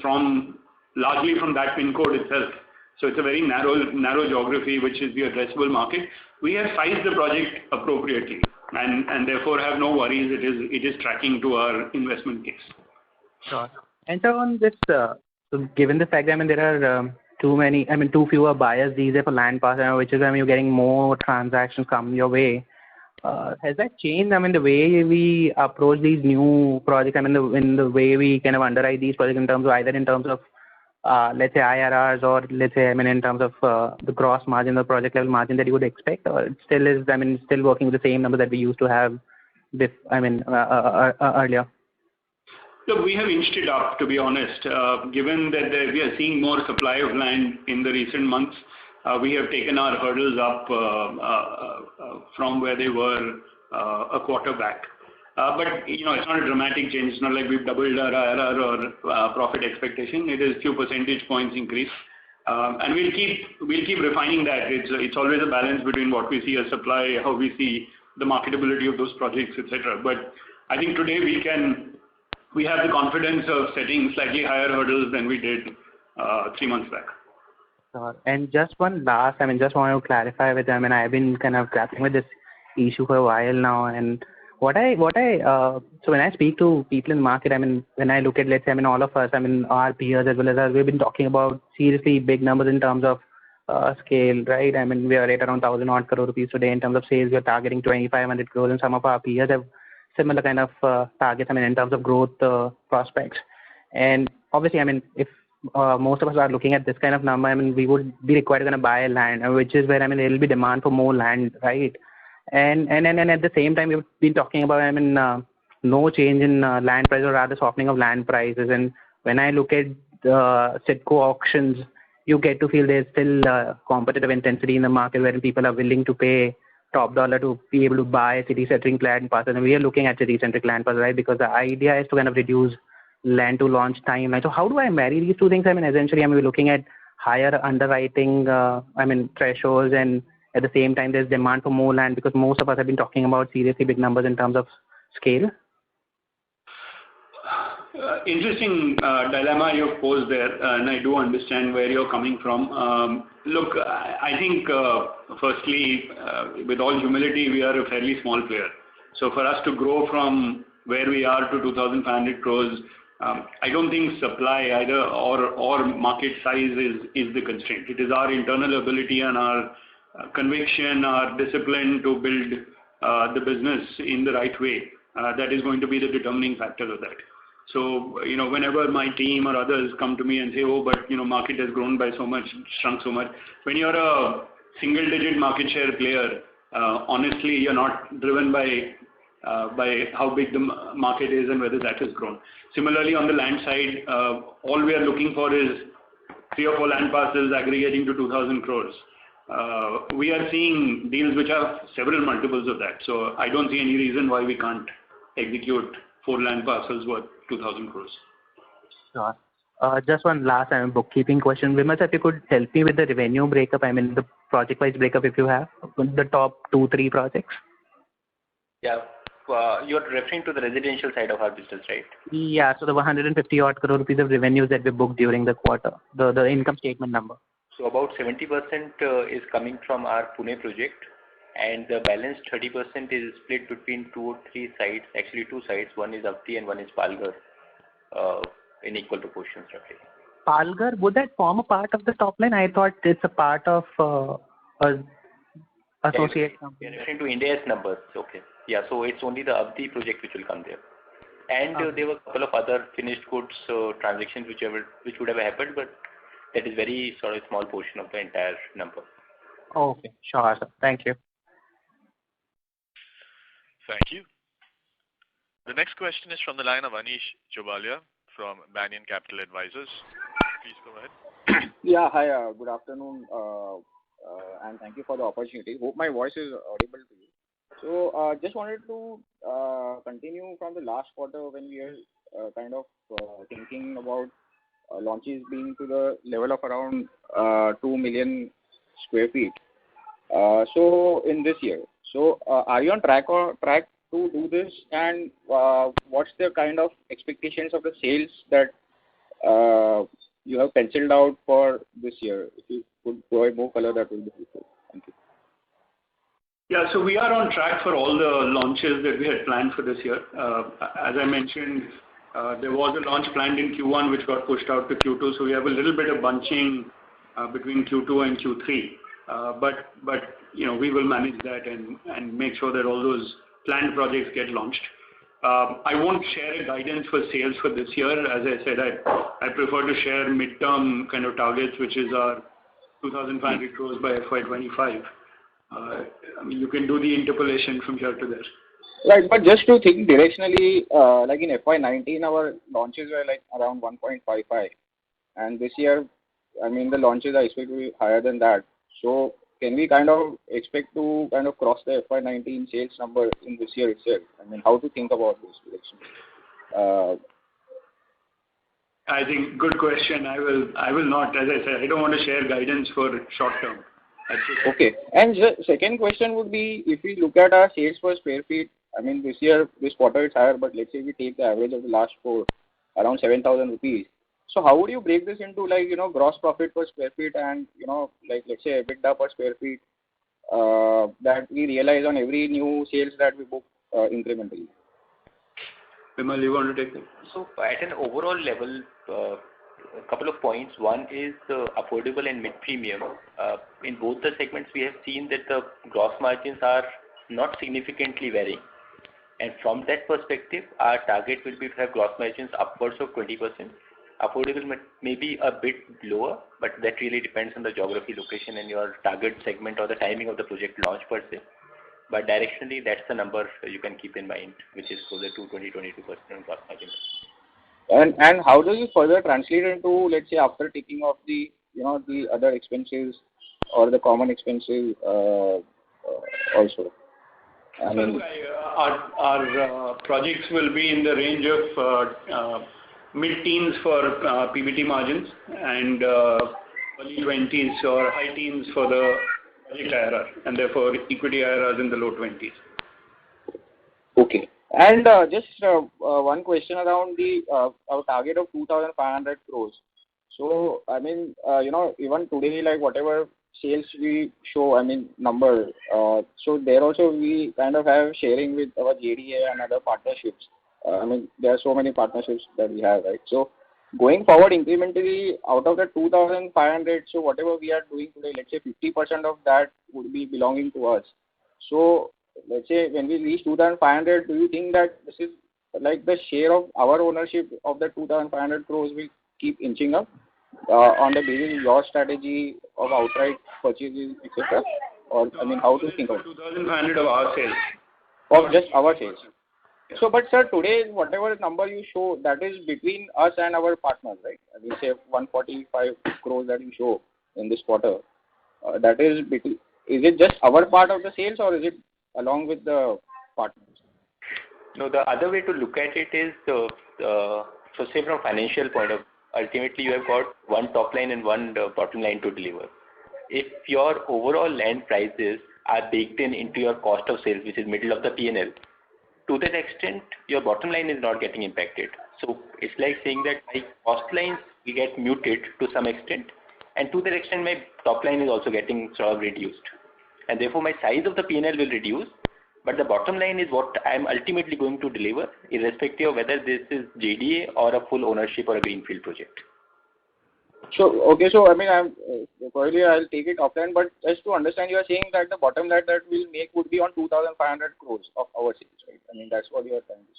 largely from that pin code itself. So it's a very narrow geography, which is the addressable market. We have sized the project appropriately, and therefore have no worries. It is tracking to our investment case. Sure. And so on this, so given the fact that there are too fewer buyers these days for land parcels, which is you're getting more transactions come your way. Has that changed? The way we approach these new projects. In the way we kind of underwrite these projects in terms of either in terms of let's say IRRs or let's say in terms of the gross margin or project level margin that you would expect, or it still is still working with the same number that we used to have earlier. Look, we have inched it up, to be honest. Given that we are seeing more supply of land in the recent months, we have taken our hurdles up from where they were a quarter back. But it's not a dramatic change. It's not like we've doubled our IRR or profit expectation. It is few percentage points increase, and we'll keep refining that. It's always a balance between what we see as supply, how we see the marketability of those projects, etc. But I think today we have the confidence of setting slightly higher hurdles than we did 3 months back. And just one last, just want to clarify with them, and I've been kind of grappling with this issue for a while now. And so when I speak to people in the market, when I look at, let's say, all of us, our peers as well as us, we've been talking about seriously big numbers in terms of scale, right? We are at around 1,000 odd crore rupees today in terms of sales. We are targeting 2,500 crores, and some of our peers have similar kind of targets, in terms of growth prospects. And obviously, if most of us are looking at this kind of number, we would be required to buy land, which is where, there will be demand for more land, right? And at the same time, we've been talking about, no change in land price or rather softening of land prices. And when I look at Sitco auctions, you get to feel there's still competitive intensity in the market where people are willing to pay top dollar to be able to buy city-centric land parcels. And we are looking at city-centric land parcels, right? Because the idea is to kind of reduce land to launch timeline. So how do I marry these two things? Essentially, we're looking at higher underwriting, thresholds, and at the same time, there's demand for more land because most of us have been talking about seriously big numbers in terms of scale. Interesting dilemma you've posed there, and I do understand where you're coming from. Look, I think, firstly, with all humility, we are a fairly small player. So for us to grow from where we are to 2,500 crores, I don't think supply either or market size is the constraint. It is our internal ability and our conviction, our discipline to build the business in the right way. That is going to be the determining factor of that. So, whenever my team or others come to me and say, oh, but, market has grown by so much, shrunk so much. When you're a single-digit market share player, honestly, you're not driven by how big the market is and whether that has grown. Similarly, on the land side, all we are looking for is 3 or 4 land parcels aggregating to 2,000 crores. we are seeing deals which are several multiples of that. So I don't see any reason why we can't execute 4 land parcels worth 2,000 crores. Sure. Just one last bookkeeping question. Vimal, if you could help me with the revenue breakup, the project-wise breakup if you have, the top 2-3 projects. Yeah. You're referring to the residential side of our business, right? Yeah, so the 150 odd crore rupees of revenues that we booked during the quarter, the income statement number. So about 70% is coming from our Pune project, and the balance 30% is split between 2 or 3 sites, actually 2 sites. One is Avti and one is Palghar, in equal proportions roughly. Palghar, would that form a part of the top line? I thought it's a part of associate company. You're referring to India's numbers, okay. Yeah, so it's only the Avti project which will come there. And there were a couple of other finished goods transactions which would have happened, but that is very sort of small portion of the entire number. Okay, sure, sir. Thank you. Thank you. The next question is from the line of Anish Jobalia from Banyan Capital Advisors. Please go ahead. Yeah, hi, good afternoon, and thank you for the opportunity. Hope my voice is audible to you. So, just wanted to continue from the last quarter when we were kind of thinking about launches being to the level of around 2 million square feet. So, in this year, so are you on track to do this, and what's the kind of expectations of the sales that you have penciled out for this year? If you could provide more color, that would be helpful. Thank you. Yeah, so we are on track for all the launches that we had planned for this year. As I mentioned, there was a launch planned in Q1 which got pushed out to Q2, so we have a little bit of bunching between Q2 and Q3. But we will manage that and make sure that all those planned projects get launched. I won't share a guidance for sales for this year. As I said, I prefer to share midterm kind of targets, which is our 2,500 crores by FY25. You can do the interpolation from here to there. Right, but just to think directionally, like in FY19, our launches were like around 1.55, and this year, the launches are expected to be higher than that. So, can we kind of expect to kind of cross the FY19 sales number in this year itself? How to think about this direction? I think good question. I will not, as I said, I don't want to share guidance for short term. Okay. And the second question would be, if we look at our sales per square feet, this year, this quarter it's higher, but let's say we take the average of the last 4, around 7,000 rupees. So how would you break this into gross profit per square feet and, let's say EBITDA per square feet that we realize on every new sales that we book incrementally? Vimal, you want to take that? So at an overall level, a couple of points. One is the affordable and mid-premium. In both the segments, we have seen that the gross margins are not significantly varying. And from that perspective, our target will be to have gross margins upwards of 20%. Affordable may be a bit lower, but that really depends on the geography, location, and your target segment or the timing of the project launch per se. But directionally, that's the number you can keep in mind, which is closer to 20-22% gross margin. And how do you further translate into, let's say, after taking off the the other expenses or the common expenses also? Our projects will be in the range of mid-teens for PBT margins and early 20s or high teens for the project IRR, and therefore equity IRRs in the low 20s. Okay. And just one question around our target of 2,500 crores. So, even today, whatever sales we show, number, so there also we kind of have sharing with our JDA and other partnerships. There are so many partnerships that we have, right? So, going forward incrementally, out of the 2,500, so whatever we are doing today, let's say 50% of that would be belonging to us. So, let's say when we reach 2,500, do you think that this is the share of our ownership of the 2,500 crores will keep inching up on the basis of your strategy of outright purchases, etc.? Or, how to think of it? 2,500 of our sales. Of just our sales. So, but sir, today, whatever number you show, that is between us and our partners, right? We say 145 crores that you show in this quarter. That is it just our part of the sales or is it along with the partners? No, the other way to look at it is so say from financial point of ultimately you have got one top line and one bottom line to deliver. If your overall land prices are baked into your cost of sales, which is middle of the P&L, to that extent your bottom line is not getting impacted. So it's like saying that my cost lines will get muted to some extent, and to that extent my top line is also getting sort of reduced, and therefore my size of the P&L will reduce, but the bottom line is what I am ultimately going to deliver, irrespective of whether this is JDA or a full ownership or a greenfield project. So okay, so I mean probably I'll take it offline, but just to understand, you are saying that the bottom line that we'll make would be on 2,500 crores of our sales, right? I mean that's what you are trying to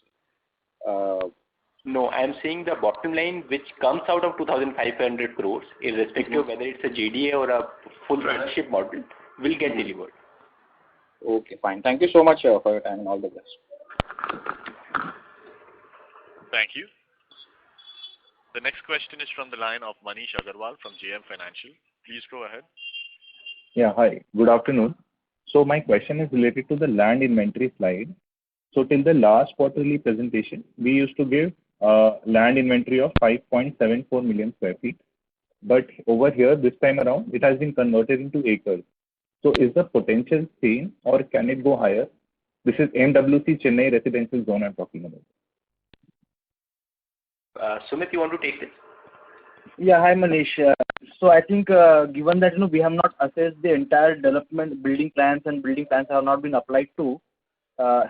say. No, I am saying the bottom line which comes out of 2,500 crores, irrespective of whether it's a JDA or a full ownership model, will get delivered. Okay, fine. Thank you so much for your time and all the best. Thank you. The next question is from the line of Manish Agarwal from JM Financial. Please go ahead. Yeah, hi. Good afternoon. So my question is related to the land inventory slide. So till the last quarterly presentation, we used to give land inventory of 5.74 million square feet. But over here, this time around, it has been converted into acres. So is the potential same or can it go higher? This is MWC Chennai residential zone I'm talking about. Sumit, you want to take this? Yeah, hi Manish. So I think given that we have not assessed the entire development, building plans have not been applied to,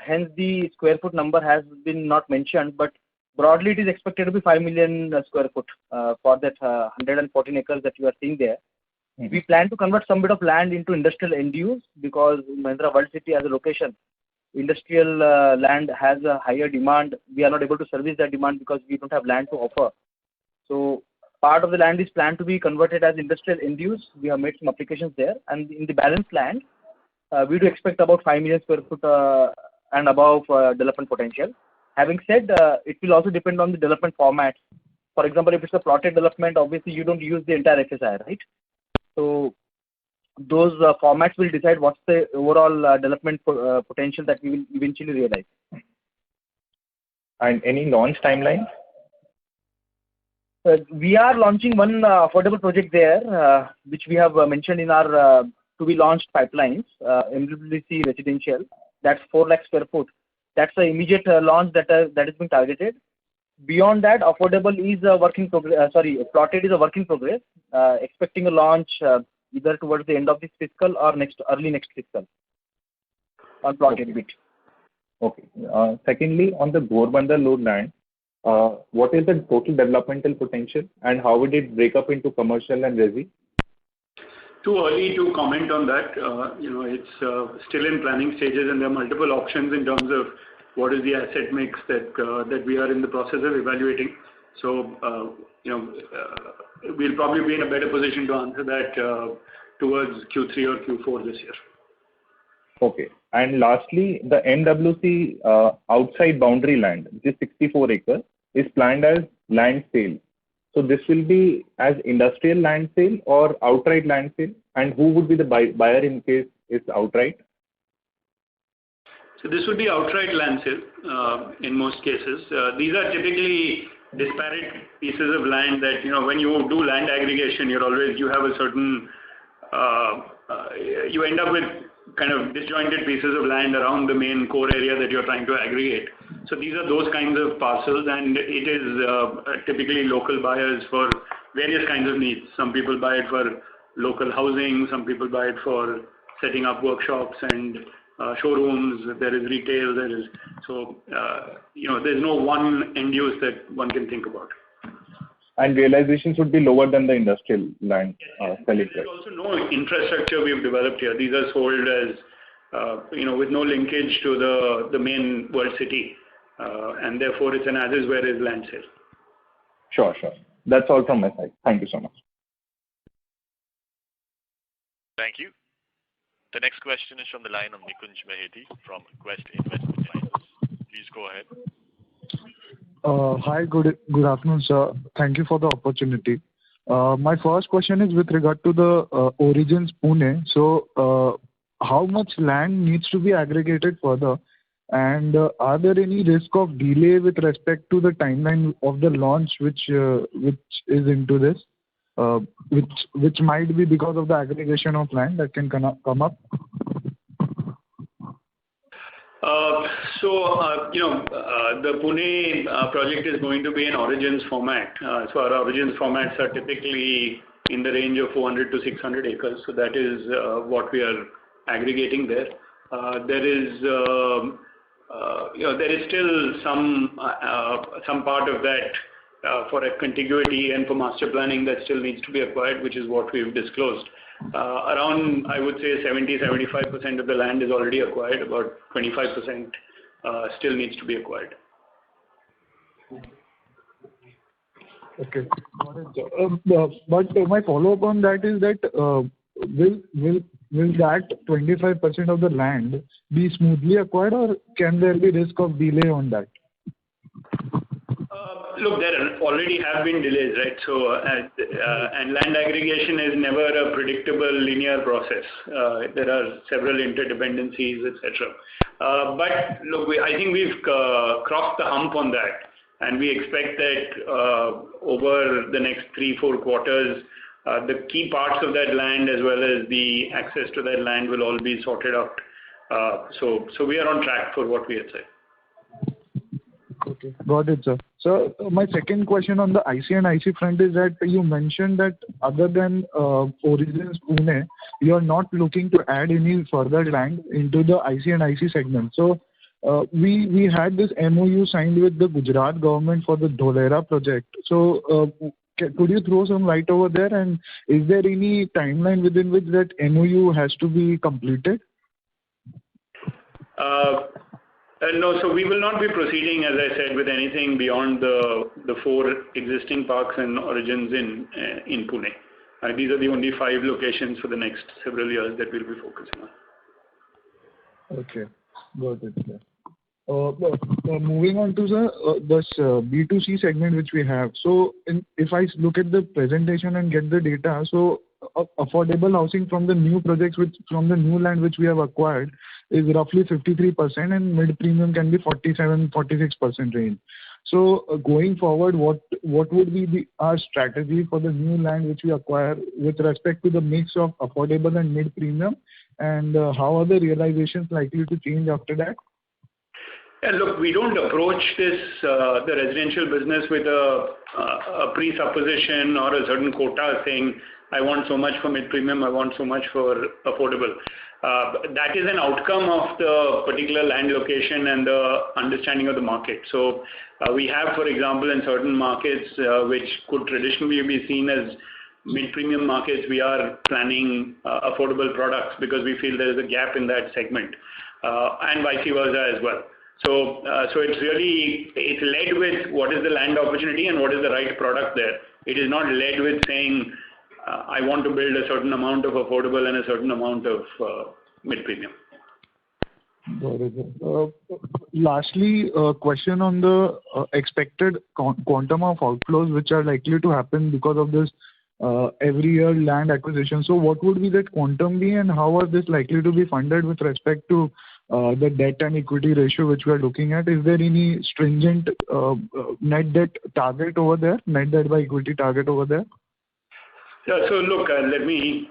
hence the square foot number has been not mentioned, but broadly it is expected to be 5 million square foot for that 114 acres that you are seeing there. Mm-hmm. We plan to convert some bit of land into industrial end use because Mahindra World City as a location, industrial land has a higher demand. We are not able to service that demand because we don't have land to offer. So part of the land is planned to be converted as industrial end use. We have made some applications there, and in the balance land, we do expect about 5 million square foot and above development potential. Having said, it will also depend on the development format. For example, if it's a plotted development, obviously you don't use the entire FSI, right? So those formats will decide what's the overall development potential that we will eventually realize. And any launch timeline? We are launching one affordable project there, which we have mentioned in our to be launched pipelines, MWC residential. That's 4 lakh square foot. That's the immediate launch that is being targeted. Beyond that, affordable is a work in progress. Plotted is a work in progress. Expecting a launch either towards the end of this fiscal or early next fiscal on plotted bit. Okay. Secondly, on the Ghorbandar Road land, what is the total developmental potential and how would it break up into commercial and resi? Too early to comment on that. It's still in planning stages and there are multiple options in terms of what is the asset mix that we are in the process of evaluating. So, we'll probably be in a better position to answer that towards Q3 or Q4 this year. Okay. And lastly, the MWC outside boundary land, which is 64 acres, is planned as land sale. So this will be as industrial land sale or outright land sale? And who would be the buyer in case it's outright? So this would be outright land sale in most cases. These are typically disparate pieces of land that, when you do land aggregation, you have a certain, you end up with kind of disjointed pieces of land around the main core area that you're trying to aggregate. So these are those kinds of parcels, and it is typically local buyers for various kinds of needs. Some people buy it for local housing, some people buy it for setting up workshops and showrooms. There is retail, there's no one end use that one can think about. And realizations would be lower than the industrial land selling. There's also no infrastructure we've developed here. These are sold as, with no linkage to the main world city. And therefore, it's an as-is where is land sale. Sure. That's all from my side. Thank you so much. Thank you. The next question is from the line of Nikunj Maheti from Quest Investment Advisors. Please go ahead. Hi, good afternoon, sir. Thank you for the opportunity. My first question is with regard to the Origins Pune. So, how much land needs to be aggregated further, and are there any risk of delay with respect to the timeline of the launch, which is into this, which might be because of the aggregation of land that can come up? The Pune project is going to be an Origins format. So our Origins formats are typically in the range of 400 to 600 acres. So that is what we are aggregating there. There is still some part of that for a contiguity and for master planning that still needs to be acquired, which is what we've disclosed. Around, I would say 70-75% of the land is already acquired. About 25% still needs to be acquired. Okay. But my follow-up on that is that will that 25% of the land be smoothly acquired, or can there be risk of delay on that? Look, there already have been delays, right? So, and land aggregation is never a predictable linear process. There are several interdependencies, etc. But look, I think we've crossed the hump on that, and we expect that over the next 3-4 quarters, the key parts of that land as well as the access to that land will all be sorted out. So we are on track for what we had said. Okay, got it, sir. So my second question on the IC and IC front is that you mentioned that other than Origins Pune, you are not looking to add any further land into the IC and IC segment. So we had this MOU signed with the Gujarat government for the Dholera project. So could you throw some light over there, and is there any timeline within which that MOU has to be completed? No, so we will not be proceeding, as I said, with anything beyond the 4 existing parks and Origins in Pune. These are the only 5 locations for the next several years that we'll be focusing on. Okay, got it. Moving on to this B2C segment which we have. So if I look at the presentation and get the data, so affordable housing from the new projects, from the new land which we have acquired, is roughly 53%, and mid premium can be 47-46% range. So going forward, what would be our strategy for the new land which we acquire with respect to the mix of affordable and mid premium, and how are the realizations likely to change after that? Yeah, look, we don't approach this the residential business with a presupposition or a certain quota saying I want so much for mid premium, I want so much for affordable. That is an outcome of the particular land location and the understanding of the market. So we have, for example, in certain markets which could traditionally be seen as mid-premium markets, we are planning affordable products because we feel there is a gap in that segment, and vice versa as well. So it's led with what is the land opportunity and what is the right product there. It is not led with saying I want to build a certain amount of affordable and a certain amount of mid-premium. Got it. Lastly, a question on the expected quantum of outflows which are likely to happen because of this every year land acquisition. So what would be that quantum be, and how are this likely to be funded with respect to the debt and equity ratio which we are looking at? Is there any stringent net debt target over there, net debt by equity target over there? Yeah, so look, let me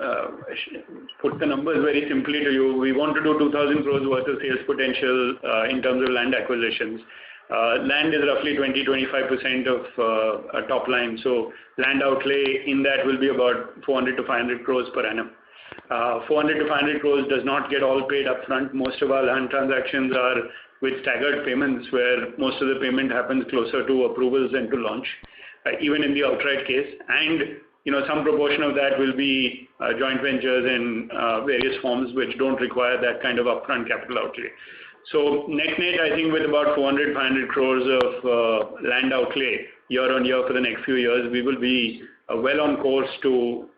put the numbers very simply to you. We want to do 2,000 crores worth of sales potential in terms of land acquisitions. Land is roughly 20-25% of top line. So land outlay in that will be about 400 to 500 crores per annum. 400 to 500 crores does not get all paid up front. Most of our land transactions are with staggered payments where most of the payment happens closer to approvals and to launch, even in the outright case. And some proportion of that will be joint ventures in various forms which don't require that kind of upfront capital outlay. So net, I think with about 400-500 crores of land outlay year on year for the next few years, we will be well on course to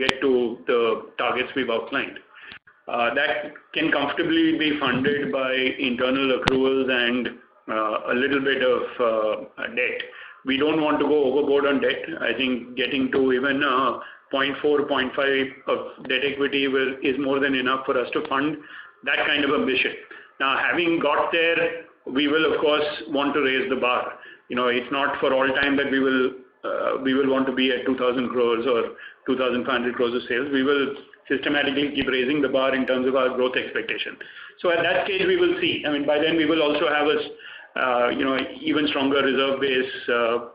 get to the targets we've outlined. That can comfortably be funded by internal accruals and a little bit of debt. we don't want to go overboard on debt. I think getting to even 0.4, 0.5 of debt equity is more than enough for us to fund that kind of ambition. Now, having got there, we will of course want to raise the bar. It's not for all time that we will want to be at 2,000 crores or 2,500 crores of sales. We will systematically keep raising the bar in terms of our growth expectation. So at that stage, we will see. I mean, by then we will also have even stronger reserve base,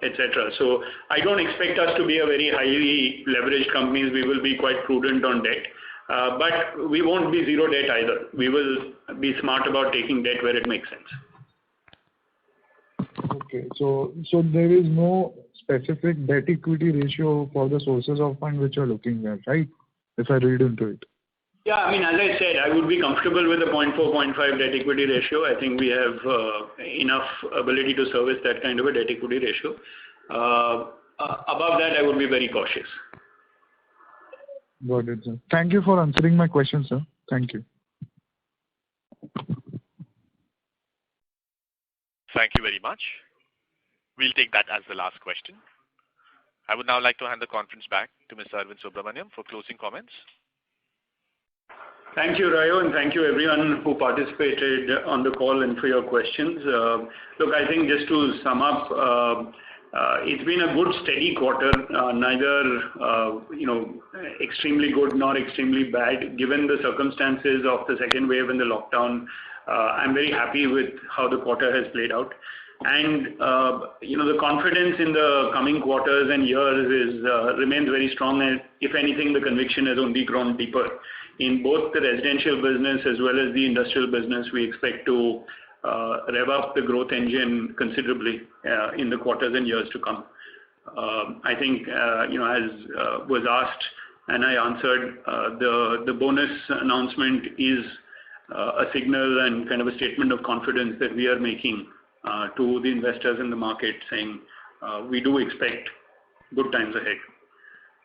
etc. So I don't expect us to be a very highly leveraged company. We will be quite prudent on debt. But we won't be zero debt either. We will be smart about taking debt where it makes sense. Okay. So there is no specific debt equity ratio for the sources of fund which you're looking at, right? If I read into it. Yeah, I mean, as I said, I would be comfortable with a 0.4, 0.5 debt equity ratio. I think we have enough ability to service that kind of a debt equity ratio. Above that, I would be very cautious. Got it, sir. Thank you for answering my question, sir. Thank you. Thank you very much. We'll take that as the last question. I would now like to hand the conference back to Mr. Arvind Subramaniam for closing comments. Thank you, Rayo, and thank you everyone who participated on the call and for your questions. Look, I think just to sum up, it's been a good steady quarter, neither extremely good nor extremely bad. Given the circumstances of the second wave and the lockdown, I'm very happy with how the quarter has played out. And the confidence in the coming quarters and years remains very strong, and if anything, the conviction has only grown deeper. In both the residential business as well as the industrial business, we expect to rev up the growth engine considerably in the quarters and years to come. I think, as was asked and I answered, the bonus announcement is a signal and kind of a statement of confidence that we are making to the investors in the market, saying we do expect good times ahead.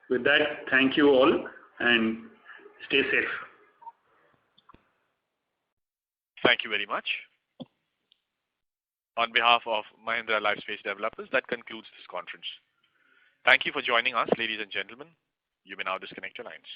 With that, thank you all and stay safe. Thank you very much. On behalf of Mahindra Lifespace Developers, that concludes this conference. Thank you for joining us, ladies and gentlemen. You may now disconnect your lines.